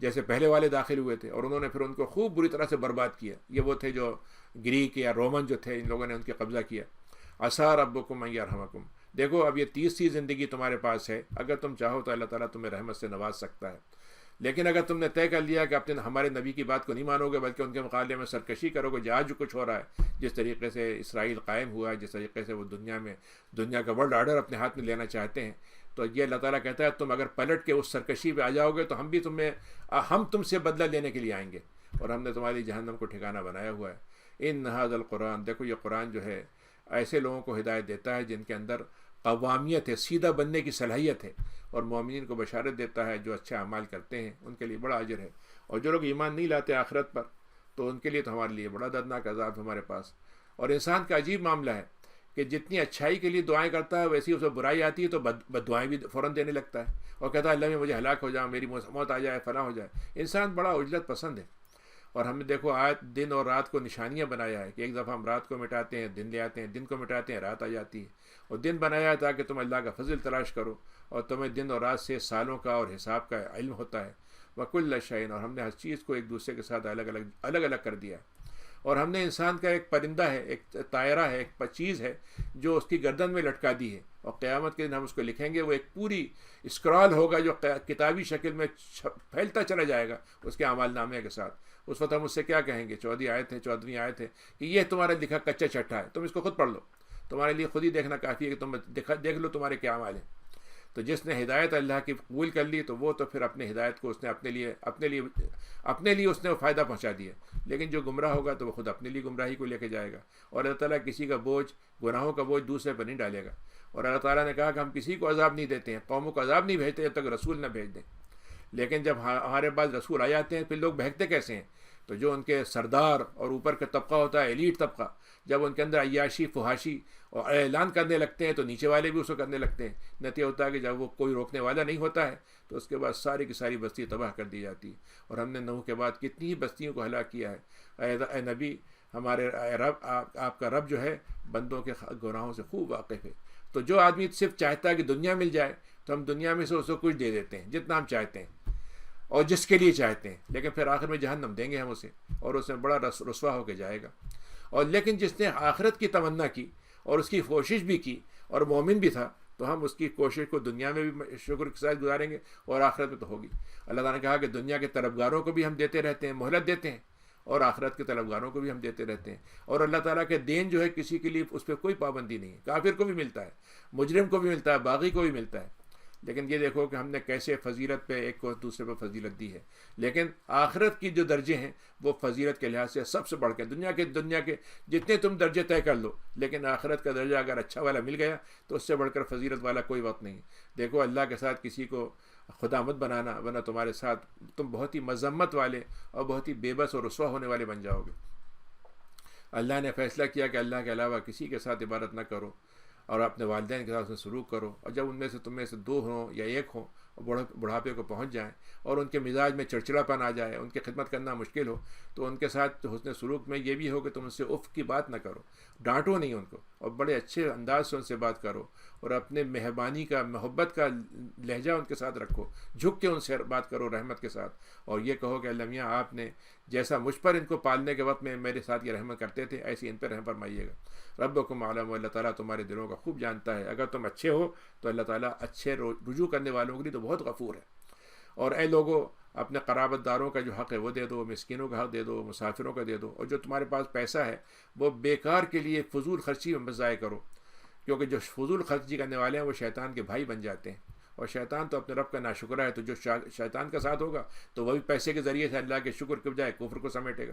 جیسے پہلے والے داخل ہوئے تھے، اور انہوں نے پھر ان کو خوب بری طرح سے برباد کیا. یہ وہ تھے جو گریک یا رومن جو تھے، ان لوگوں نے ان کے قبضہ کیا. عسیٰ ربکم ان یرحمکم، دیکھو اب یہ تیسری زندگی تمہارے پاس ہے، اگر تم چاہو تو اللہ تعالیٰ تمہیں رحمت سے نواز سکتا ہے. لیکن اگر تم نے طے کر لیا کہ اپنے ہمارے نبی کی بات کو نہیں مانو گے بلکہ ان کے مقابلے میں سرکشی کرو گے، جہاں جو کچھ ہو رہا ہے، جس طریقے سے اسرائیل قائم ہوا ہے، جس طریقے سے وہ دنیا کا ورلڈ آرڈر اپنے ہاتھ میں لینا چاہتے ہیں، تو یہ اللہ تعالیٰ کہتا ہے تم اگر پلٹ کے اس سرکشی پہ آ جاؤ گے تو ہم تم سے بدلہ لینے کے لیے آئیں گے، اور ہم نے تمہاری جہنم کو ٹھکانہ بنایا ہوا ہے. ان ھذا القرآن، دیکھو یہ قرآن جو ہے ایسے لوگوں کو ہدایت دیتا ہے جن کے اندر قوامیت ہے، سیدھا بننے کی صلاحیت ہے، اور مومنین کو بشارت دیتا ہے جو اچھے اعمال کرتے ہیں ان کے لیے بڑا اجر ہے. اور جو لوگ ایمان نہیں لاتے آخرت پر تو ان کے لیے تو ہمارے لیے بڑا دردناک عذاب ہمارے پاس. اور انسان کا عجیب معاملہ ہے کہ جتنی اچھائی کے لیے دعائیں کرتا ہے ویسی اسے برائی آتی ہے تو بد دعائیں بھی فوراً دینے لگتا ہے اور کہتا ہے اللہ میں مجھے ہلاک ہو جاؤ، میری موت آ جائے، فلاں ہو جائے. انسان بڑا عجلت پسند ہے. اور ہم نے دیکھو آج دن اور رات کو نشانیاں بنایا ہے کہ ایک دفعہ ہم رات کو مٹاتے ہیں، دن لے آتے ہیں، دن کو مٹاتے ہیں، رات آ جاتی ہے. اور دن بنایا ہے تاکہ تم اللہ کا فضل تلاش کرو اور تمہیں دن اور رات سے سالوں کا اور حساب کا علم ہوتا ہے. وَكُلَّ شَيْءٍ، اور ہم نے ہر چیز کو ایک دوسرے کے ساتھ الگ الگ کر دیا. اور ہم نے انسان کا ایک پرندہ ہے، ایک طائرہ ہے، ایک چیز ہے جو اس کی گردن میں لٹکا دی ہے، اور قیامت کے دن ہم اس کو لکھیں گے. وہ ایک پوری اسکرال ہوگا جو کتابی شکل میں پھیلتا چلا جائے گا اس کے اعمال نامے کے ساتھ. اس وقت ہم اس سے کیا کہیں گے؟ 14ویں آیت ہے کہ یہ تمہارا لکھا کچا چٹھا ہے، تم اس کو خود پڑھ لو، تمہارے لیے خود ہی دیکھنا کافی ہے کہ تم دیکھ لو تمہارے کیا اعمال ہیں. تو جس نے ہدایت اللہ کی قبول کر لی تو وہ تو پھر اپنے ہدایت کو اس نے اپنے لیے اس نے فائدہ پہنچا دیا. لیکن جو گمراہ ہوگا تو وہ خود اپنے لیے گمراہی کو لے کے جائے گا، اور اللہ تعالیٰ کسی کا گناہوں کا بوجھ دوسرے پر نہیں ڈالے گا. اور اللہ تعالیٰ نے کہا کہ ہم کسی کو عذاب نہیں دیتے ہیں، قوموں کو عذاب نہیں بھیجتے جب تک رسول نہ بھیج دیں. لیکن جب ہمارے پاس رسول آ جاتے ہیں پھر لوگ بہکتے کیسے ہیں؟ تو جو ان کے سردار اور اوپر کا طبقہ ہوتا ہے، ایلیٹ طبقہ، جب ان کے اندر عیاشی فحاشی اور اعلان کرنے لگتے ہیں تو نیچے والے بھی اس کو کرنے لگتے ہیں. نتیجہ ہوتا ہے کہ جب وہ کوئی روکنے والا نہیں ہوتا ہے تو اس کے بعد ساری کی ساری بستی تباہ کر دی جاتی ہے. اور ہم نے نوح کے بعد کتنی ہی بستیوں کو ہلاک کیا ہے. اے نبی، ہمارے رب، آپ کا رب جو ہے بندوں کے گناہوں سے خوب واقف ہے. تو جو آدمی صرف چاہتا ہے کہ دنیا مل جائے تو ہم دنیا میں سے اس کو کچھ دے دیتے ہیں جتنا ہم چاہتے ہیں اور جس کے لیے چاہتے ہیں، لیکن پھر آخر میں جہنم دیں گے ہم اسے، اور اس میں بڑا رسوا ہو کے جائے گا. اور لیکن جس نے آخرت کی تمنا کی اور اس کی کوشش بھی کی اور مومن بھی تھا تو ہم اس کی کوشش کو دنیا میں بھی شکر کے ساتھ گزاریں گے اور آخرت میں تو ہوگی. اللہ تعالیٰ نے کہا کہ دنیا کے طلبگاروں کو بھی ہم دیتے رہتے ہیں، مہلت دیتے ہیں، اور آخرت کے طلبگاروں کو بھی ہم دیتے رہتے ہیں. اور اللہ تعالیٰ کے دین جو ہے کسی کے لیے اس پہ کوئی پابندی نہیں ہے. کافر کو بھی ملتا ہے، مجرم کو بھی ملتا ہے، باغی کو بھی ملتا ہے. لیکن یہ دیکھو کہ ہم نے کیسے فضیلت پہ ایک کو دوسرے پہ فضیلت دی ہے. لیکن آخرت کی جو درجے ہیں وہ فضیلت کے لحاظ سے سب سے بڑھ کے دنیا کے جتنے تم درجے طے کر لو، لیکن آخرت کا درجہ اگر اچھا والا مل گیا تو اس سے بڑھ کر فضیلت والا کوئی وقت نہیں. دیکھو اللہ کے ساتھ کسی کو خدا مت بنانا، ورنہ تمہارے ساتھ تم بہت ہی مذمت والے اور بہت ہی بے بس اور رسوا ہونے والے بن جاؤ گے. اللہ نے فیصلہ کیا کہ اللہ کے علاوہ کسی کے ساتھ عبادت نہ کرو اور اپنے والدین کے ساتھ اس میں سلوک کرو، اور جب ان میں سے تم میں سے 2 ہوں یا 1 ہوں بڑھاپے کو پہنچ جائیں اور ان کے مزاج میں چڑچڑاپن آ جائے، ان کی خدمت کرنا مشکل ہو، تو ان کے ساتھ حسن سلوک میں یہ بھی ہو کہ تم ان سے اف کی بات نہ کرو، ڈانٹو نہیں ان کو، اور بڑے اچھے انداز سے ان سے بات کرو، اور اپنے مہربانی کا، محبت کا لہجہ ان کے ساتھ رکھو، جھک کے ان سے بات کرو رحمت کے ساتھ، اور یہ کہو کہ اللہ میاں آپ نے جیسا مجھ پر ان کو پالنے کے وقت میں میرے ساتھ یہ رحمت کرتے تھے، ایسی ان پہ رحم فرمائیے گا۔ ربکم عالم، اللہ تعالیٰ تمہارے دلوں کا خوب جانتا ہے، اگر تم اچھے ہو تو اللہ تعالیٰ اچھے رجوع کرنے والوں کے لیے تو بہت غفور ہے۔ اور اے لوگوں، اپنے قرابت داروں کا جو حق ہے وہ دے دو، مسکینوں کا حق دے دو، مسافروں کا دے دو، اور جو تمہارے پاس پیسہ ہے وہ بیکار کے لیے فضول خرچی میں ضائع کرو، کیونکہ جو فضول خرچی کرنے والے ہیں وہ شیطان کے بھائی بن جاتے ہیں، اور شیطان تو اپنے رب کا ناشکرہ ہے، تو جو شیطان کا ساتھ ہوگا تو وہ بھی پیسے کے ذریعے سے اللہ کے شکر کے بجائے کفر کو سمیٹے گا۔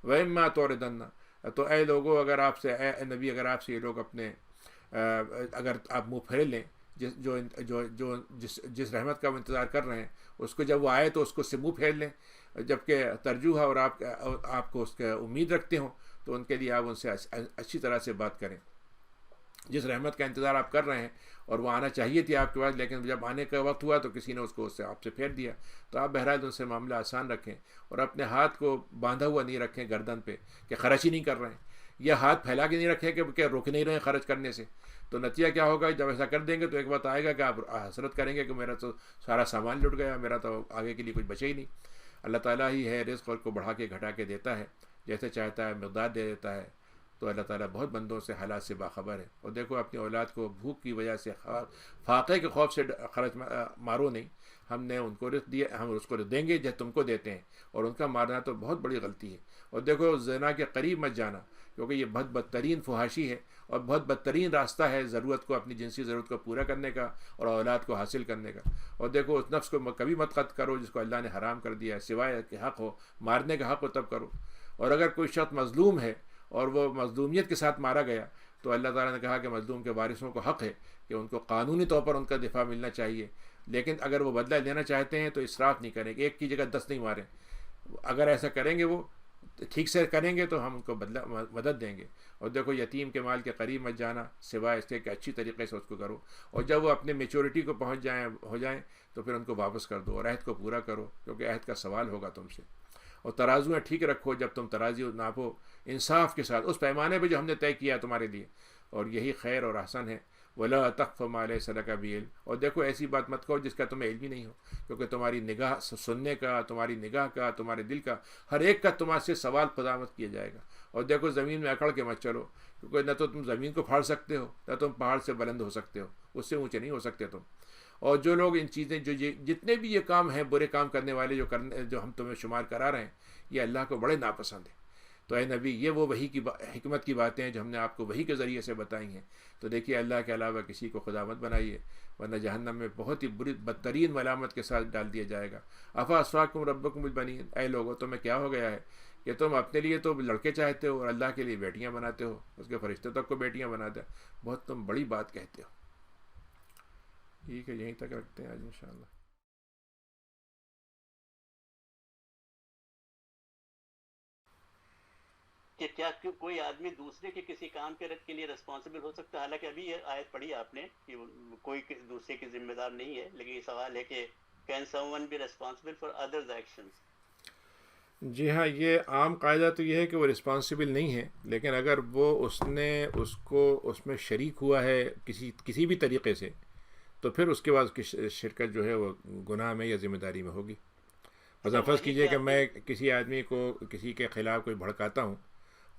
وَإِمَّا تُعْرِضَنَّ، تو اے لوگوں، اگر آپ سے، اے نبی، اگر آپ سے یہ لوگ اپنے اگر آپ منہ پھیر لیں جس رحمت کا وہ انتظار کر رہے ہیں، اس کو جب وہ آئے تو اس کو سے منہ پھیر لیں، جبکہ ترجو ہے اور آپ کو اس کا امید رکھتے ہوں، تو ان کے لیے آپ ان سے اچھی طرح سے بات کریں۔ جس رحمت کا انتظار آپ کر رہے ہیں اور وہ آنا چاہیے تھی آپ کے پاس، لیکن جب آنے کا وقت ہوا تو کسی نے اس کو آپ سے پھیر دیا، تو آپ بہرحال ان سے معاملہ آسان رکھیں، اور اپنے ہاتھ کو باندھا ہوا نہیں رکھیں گردن پہ کہ خرچ ہی نہیں کر رہے ہیں، یا ہاتھ پھیلا کے نہیں رکھیں کہ روک نہیں رہے ہیں خرچ کرنے سے۔ تو نتیجہ کیا ہوگا، جب ایسا کر دیں گے تو ایک وقت آئے گا کہ آپ حسرت کریں گے کہ میرا تو سارا سامان لٹ گیا، میرا تو آگے کے لیے کچھ بچے ہی نہیں۔ اللہ تعالیٰ ہی ہے رزق کو بڑھا کے گھٹا کے دیتا ہے، جیسے چاہتا ہے مقدار دے دیتا ہے، تو اللہ تعالیٰ بہت بندوں سے حالات سے باخبر ہے۔ اور دیکھو اپنی اولاد کو بھوک کی وجہ سے، فاقے کے خوف سے خرچ مارو نہیں، ہم نے ان کو رزق دیا، ہم اس کو دیں گے جب تم کو دیتے ہیں، اور ان کا مارنا تو بہت بڑی غلطی ہے۔ اور دیکھو زنا کے قریب مت جانا، کیونکہ یہ بہت بدترین فحاشی ہے اور بہت بدترین راستہ ہے ضرورت کو، اپنی جنسی ضرورت کو پورا کرنے کا اور اولاد کو حاصل کرنے کا۔ اور دیکھو اس نفس کو کبھی مت قتل کرو جس کو اللہ نے حرام کر دیا ہے، سوائے کہ حق ہو، مارنے کا حق ہو تب کرو۔ اور اگر کوئی شخص مظلوم ہے اور وہ مظلومیت کے ساتھ مارا گیا، تو اللہ تعالیٰ نے کہا کہ مظلوم کے وارثوں کو حق ہے کہ ان کو قانونی طور پر ان کا دفاع ملنا چاہیے، لیکن اگر وہ بدلہ لینا چاہتے ہیں تو اسراف نہیں کریں، ایک کی جگہ 10 نہیں ماریں۔ اگر ایسا کریں گے، وہ ٹھیک سے کریں گے تو ہم ان کو مدد دیں گے۔ اور دیکھو یتیم کے مال کے قریب مت جانا، سوائے اس کے کہ اچھی طریقے سے اس کو کرو، اور جب وہ اپنے میچورٹی کو پہنچ ہو جائیں تو پھر ان کو واپس کر دو اور عہد کو پورا کرو، کیونکہ عہد کا سوال ہوگا تم سے۔ اور ترازویں ٹھیک رکھو، جب تم ترازی ناپو انصاف کے ساتھ، اس پیمانے پہ جو ہم نے طے کیا تمہارے لیے، اور یہی خیر اور احسن ہے۔ وَلَا تَقْفُ مَا لَيْسَ لَكَ بِهِ عِلْمٌ، اور دیکھو ایسی بات مت کہو جس کا تمہیں علم ہی نہیں ہو، کیونکہ تمہاری نگاہ سننے کا، تمہاری نگاہ کا، تمہارے دل کا، ہر ایک کا تمہارے سے سوال قضاوت کیا جائے گا۔ اور دیکھو زمین میں اکڑ کے مت چلو، کیونکہ نہ تو تم زمین کو پھاڑ سکتے ہو، نہ تم پہاڑ سے بلند ہو سکتے ہو، اس سے اونچے نہیں ہو سکتے تم۔ اور جو لوگ ان چیزیں، جتنے بھی یہ کام ہیں، برے کام کرنے والے جو ہم تمہیں شمار کرا رہے ہیں، یہ اللہ کو بڑے ناپسند ہیں۔ تو اے نبی، یہ وہ وحی کی حکمت کی باتیں ہیں جو ہم نے آپ کو وحی کے ذریعے سے بتائی ہیں۔ تو دیکھیے اللہ کے علاوہ کسی کو خدا مت بنائیے، ورنہ جہنم میں بہت ہی بدترین ملامت کے ساتھ ڈال دیا جائے گا۔ افا اسفاکم ربکم البنین، اے لوگو تمہیں کیا ہو گیا ہے کہ تم اپنے لیے تو لڑکے چاہتے ہو اور اللہ کے لیے بیٹیاں بناتے ہو، اس کے فرشتوں تک کو بیٹیاں بناتے ہو، بہت تم بڑی بات کہتے ہو۔ ٹھیک ہے، یہیں تک رکھتے ہیں آج انشاءاللہ۔
کہ کیا کوئی آدمی دوسرے کے کسی کام کے رد کے لیے رسپانسبل ہو سکتا ہے؟ حالانکہ ابھی یہ آیت پڑھی آپ نے کہ کوئی دوسرے کی ذمہ دار نہیں ہے، لیکن یہ سوال ہے کہ can someone be responsible for others actions?
جی ہاں، یہ عام قاعدہ تو یہ ہے کہ وہ رسپانسبل نہیں ہے، لیکن اگر وہ اس میں شریک ہوا ہے کسی بھی طریقے سے، تو پھر اس کے بعد اس کی شرکت جو ہے وہ گناہ میں یا ذمہ داری میں ہوگی۔ مثلا فرض کیجئے کہ میں کسی آدمی کو کسی کے خلاف کوئی بھڑکاتا ہوں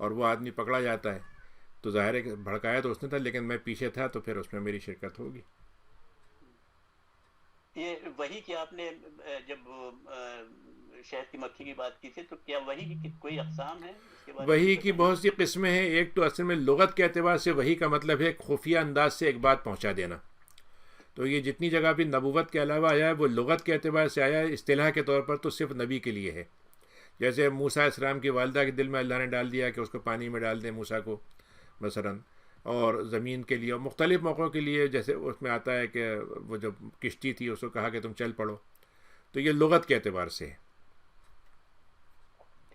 اور وہ آدمی پکڑا جاتا ہے، تو ظاہر ہے کہ بھڑکایا تو اس نے تھا، لیکن میں پیچھے تھا، تو پھر اس میں میری شرکت ہوگی۔
یہ وہی کہ آپ نے جب شہد کی مکھی کی بات کی تھی، تو کیا وہی کی کوئی اقسام ہے اس کے بارے میں
وحی
کچھ
کی
بتائیں؟
بہت سی قسمیں ہیں۔ ایک تو اصل میں لغت کے اعتبار سے وحی کا مطلب ہے خفیہ انداز سے ایک بات پہنچا دینا، تو یہ جتنی جگہ بھی نبوت کے علاوہ آیا ہے وہ لغت کے اعتبار سے آیا ہے، اصطلاح کے طور پر تو صرف نبی کے لیے ہے۔ جیسے موسیٰ علیہ السلام کی والدہ کے دل میں اللہ نے ڈال دیا کہ اس کو پانی میں ڈال دیں موسیٰ کو مثلا، اور زمین کے لیے اور مختلف موقعوں کے لیے، جیسے اس میں آتا ہے کہ وہ جب کشتی تھی اس کو کہا کہ تم چل پڑو، تو یہ لغت کے اعتبار سے ہے۔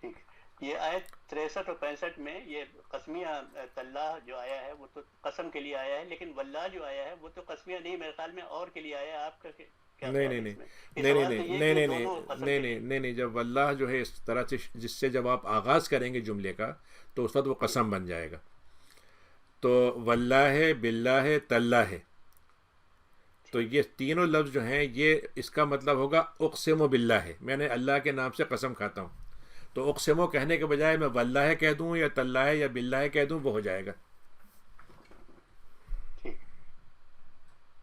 ٹھیک، یہ آیت 63 اور 65 میں یہ قسمیہ تاللہ جو آیا ہے وہ تو قسم کے لیے آیا ہے، لیکن واللہ جو آیا ہے وہ تو قسمیہ نہیں، میرے خیال میں اور کے لیے آیا ہے۔ آپ کا کیا
نہیں
خیال
نہیں
ہے
نہیں
اس میں؟ یہ
نہیں نہیں
سوال تو
نہیں
یہ
نہیں
کہ
نہیں
دونوں
نہیں
اصل
نہیں
میں
نہیں نہیں نہیں جب واللہ جو ہے اس طرح سے جس سے جب آپ آغاز کریں گے جملے کا تو اس وقت وہ قسم بن جائے گا. تو واللہ باللہ تاللہ ہے، تو یہ تینوں لفظ جو ہیں یہ اس کا مطلب ہوگا اقسم باللہ ہے، میں نے اللہ کے نام سے قسم کھاتا ہوں. تو اقسم کہنے کے بجائے میں واللہ کہہ دوں یا تاللہ یا باللہ کہہ دوں وہ ہو جائے گا.
ٹھیک.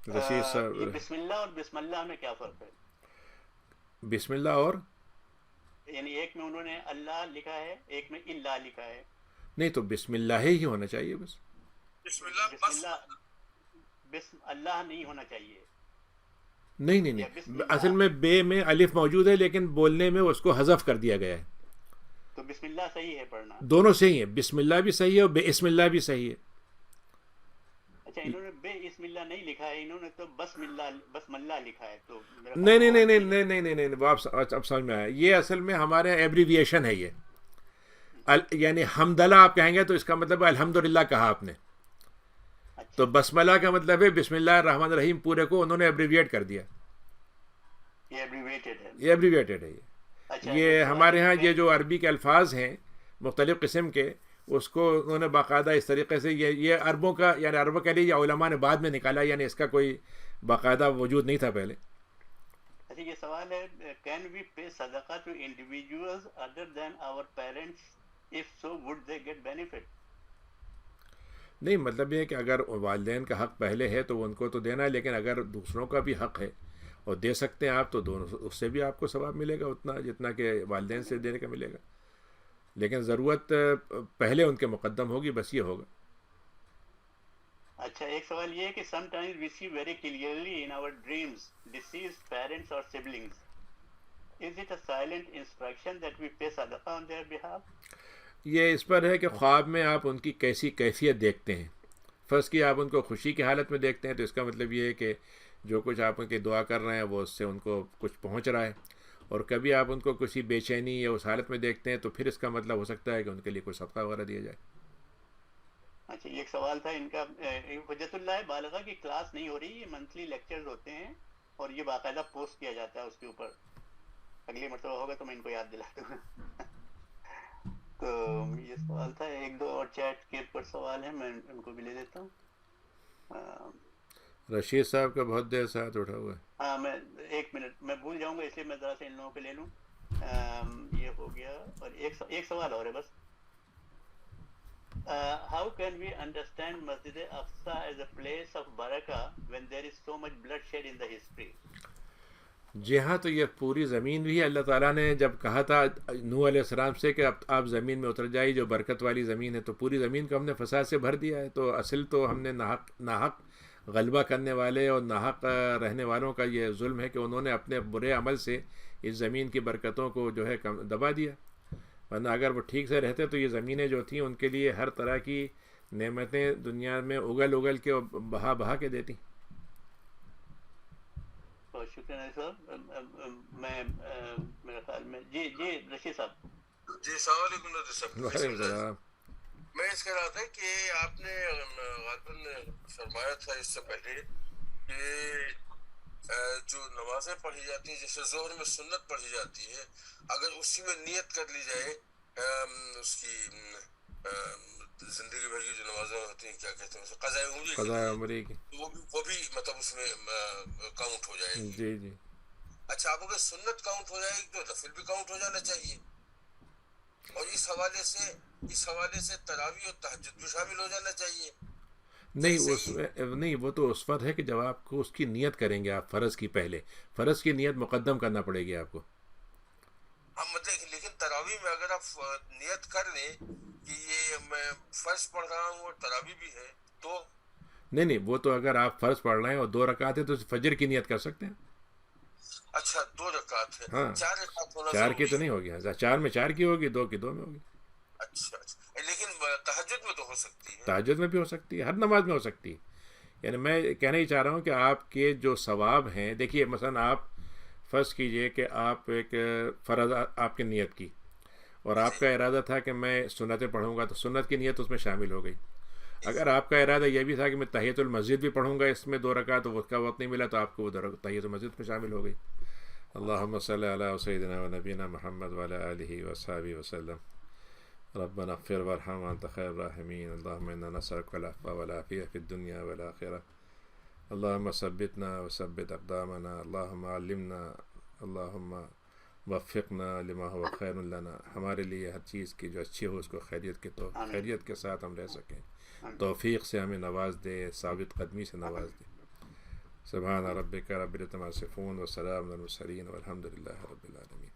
رشید
یہ
صاحب
بسم اللہ اور بسم اللہ میں کیا فرق ہے؟
بسم اللہ اور
یعنی ایک میں انہوں نے اللہ لکھا ہے، ایک میں اللہ لکھا ہے.
نہیں تو بسم اللہ ہی ہونا چاہیے بس.
بسم اللہ
بسم
بس
اللہ، بسم اللہ نہیں ہونا چاہیے،
نہیں نہیں
یا بسم
نہیں، اصل
اللہ.
میں بے میں الف موجود ہے لیکن بولنے میں اس کو حذف کر دیا گیا ہے.
تو بسم اللہ صحیح ہے پڑھنا.
دونوں صحیح ہیں، بسم اللہ بھی صحیح ہے اور بے اسم اللہ بھی صحیح ہے.
اچھا انہوں نے بے اسم اللہ نہیں لکھا ہے، انہوں نے تو بسم اللہ لکھا ہے. تو میرا خیال
نہیں نہیں
وہ
نہیں
غلطی
نہیں
ہے.
نہیں نہیں نہیں نہیں، وہ اب سمجھ میں آیا. یہ اصل میں ہمارے ایبریویشن ہے یہ. یعنی حمدلہ آپ کہیں گے تو اس کا مطلب ہے الحمدللہ کہا آپ نے.
اچھا
تو بسم اللہ کا مطلب ہے بسم اللہ الرحمن الرحیم، پورے کو انہوں نے ایبریویٹ کر دیا.
یہ ایبریویٹڈ ہے.
یہ ایبریویٹڈ ہے یہ.
اچھا
یہ
ایک سوال
ہمارے
ہے
ہاں
کہ
یہ جو عربی کے الفاظ ہیں مختلف قسم کے، اس کو انہوں نے باقاعدہ اس طریقے سے یہ عربوں کا یعنی عربوں کے لیے یا علماء نے بعد میں نکالا، یعنی اس کا کوئی باقاعدہ وجود نہیں تھا پہلے.
اچھا یہ سوال ہے کین وی پے صدقہ to individuals other than our parents, if so would they get benefit?
نہیں مطلب یہ ہے کہ اگر والدین کا حق پہلے ہے تو ان کو تو دینا ہے، لیکن اگر دوسروں کا بھی حق ہے اور دے سکتے ہیں آپ تو دونوں اس سے بھی آپ کو ثواب ملے گا اتنا جتنا کہ والدین سے دینے کا ملے گا. لیکن ضرورت پہلے ان کے مقدم ہوگی، بس یہ ہوگا.
اچھا ایک سوال یہ ہے کہ sometimes we see very clearly in our dreams deceased parents اور siblings, is it a silent instruction that we pay صدقہ آن دیئر بہاف؟
یہ اس پر ہے کہ خواب میں آپ ان کی کیسی کیفیت دیکھتے ہیں. فرض کی آپ ان کو خوشی کی حالت میں دیکھتے ہیں تو اس کا مطلب یہ ہے کہ جو کچھ آپ ان کی دعا کر رہے ہیں وہ اس سے ان کو کچھ پہنچ رہا ہے. اور کبھی آپ ان کو کسی بے چینی یا اس حالت میں دیکھتے ہیں تو پھر اس کا مطلب ہو سکتا ہے کہ ان کے لیے کوئی صدقہ وغیرہ دیا جائے.
اچھا یہ ایک سوال تھا ان کا، حجت اللہ بالغہ کی کلاس نہیں ہو رہی، یہ منتھلی لیکچرز ہوتے ہیں اور یہ باقاعدہ پوسٹ کیا جاتا ہے اس کے اوپر. اگلی مرتبہ ہوگا تو میں ان کو یاد دلا دوں گا. تو یہ سوال تھا. ایک دو اور چیٹ کے اوپر سوال ہیں، میں ان کو بھی لے لیتا ہوں.
رشید صاحب کا بہت دیر سے ہاتھ اٹھا ہوا ہے.
ہاں میں ایک منٹ میں بھول جاؤں گا اس لیے میں ذرا سے ان لوگوں کو لے لوں. یہ ہو گیا. اور ایک سوال اور ہے بس. ہاؤ کین وی انڈرسٹینڈ مسجد Aqsa as a place of برکہ when there is so much bloodshed in the history?
جی ہاں، تو یہ پوری زمین بھی ہے. اللہ تعالیٰ نے جب کہا تھا نوح علیہ السلام سے کہ اب آپ زمین میں اتر جائیے جو برکت والی زمین ہے، تو پوری زمین کو ہم نے فساد سے بھر دیا ہے. تو اصل تو ہم نے ناحق غلبہ کرنے والے اور ناحق رہنے والوں کا یہ ظلم ہے کہ انہوں نے اپنے برے عمل سے اس زمین کی برکتوں کو جو ہے دبا دیا. ورنہ اگر وہ ٹھیک سے رہتے تو یہ زمینیں جو تھیں ان کے لیے ہر طرح کی نعمتیں دنیا میں اگل کے اور بہا کے دیتی.
بہت شکریہ صاحب. میں میرے خیال میں جی رشید صاحب.
جی السلام علیکم ندر صاحب.
وعلیکم السلام.
میں اس کہہ رہا تھا کہ آپ نے غالباً فرمایا تھا اس سے پہلے کہ جو نمازیں پڑھی جاتی ہیں جیسے ظہر میں سنت پڑھی جاتی ہے، اگر اسی میں نیت کر لی جائے اس کی زندگی بھر کی جو نمازیں ہوتی ہیں کیا کہتے ہیں قضاء عمری کی، وہ بھی مطلب اس میں کاؤنٹ ہو جائے گی.
جی جی.
اچھا اب اگر سنت کاؤنٹ ہو جائے گی تو نفل بھی کاؤنٹ ہو جانا چاہیے، اور اس حوالے سے تراویح اور تہجد بھی شامل ہو جانا چاہیے.
نہیں وہ تو اس وقت ہے کہ جب آپ کو اس کی نیت کریں گے آپ فرض کی، پہلے فرض کی نیت مقدم کرنا پڑے گی آپ کو.
ہاں مطلب لیکن تراویح میں اگر آپ نیت کر لیں کہ یہ میں فرض پڑھ رہا ہوں اور تراویح بھی ہے تو
نہیں وہ تو اگر آپ فرض پڑھ رہے ہیں اور 2 رکعت ہے تو فجر کی نیت کر سکتے ہیں.
اچھا 2 رکعت ہے.
ہاں
4 رکعت ہونا
4 کی
ضروری
تو نہیں ہوگی. 4 میں 4 کی ہوگی، 2 کی 2 میں ہوگی.
اچھا لیکن تہجد میں تو ہو سکتی ہے.
تہجد میں بھی ہو سکتی ہے، ہر نماز میں ہو سکتی ہے. یعنی میں کہنا ہی چاہ رہا ہوں کہ آپ کے جو ثواب ہیں، دیکھیے مثلا آپ فرض کیجئے کہ آپ ایک فرض آپ کی نیت کی اور آپ کا ارادہ تھا کہ میں سنتیں پڑھوں گا، تو سنت کی نیت اس میں شامل ہو گئی. اگر آپ کا ارادہ یہ بھی تھا کہ میں تحیۃ المسجد بھی پڑھوں گا اس میں 2 رکعت، تو اس کا وقت نہیں ملا تو آپ کو وہ تحیۃ المسجد میں شامل ہو گئی. اللہم صلی علی سیدنا و نبینا محمد وعلی آلہ وصحبہ وسلم. ربنا اغفر وارحم وانت خیر الراحمین. اللہم انا نسألک العفو والعافیہ فی الدنیا والآخرہ. اللہم ثبتنا وثبت اقدامنا. اللہم علمنا. اللہم وفقنا لما هو خیر لنا. ہمارے لیے ہر چیز کی جو اچھی ہو اس کو خیریت کے ساتھ ہم رہ سکیں. توفیق سے ہمیں نواز دے، ثابت قدمی سے نواز دے. سبحان ربک رب العزت عما یصفون وسلام علی المرسلین والحمد للہ رب العالمین.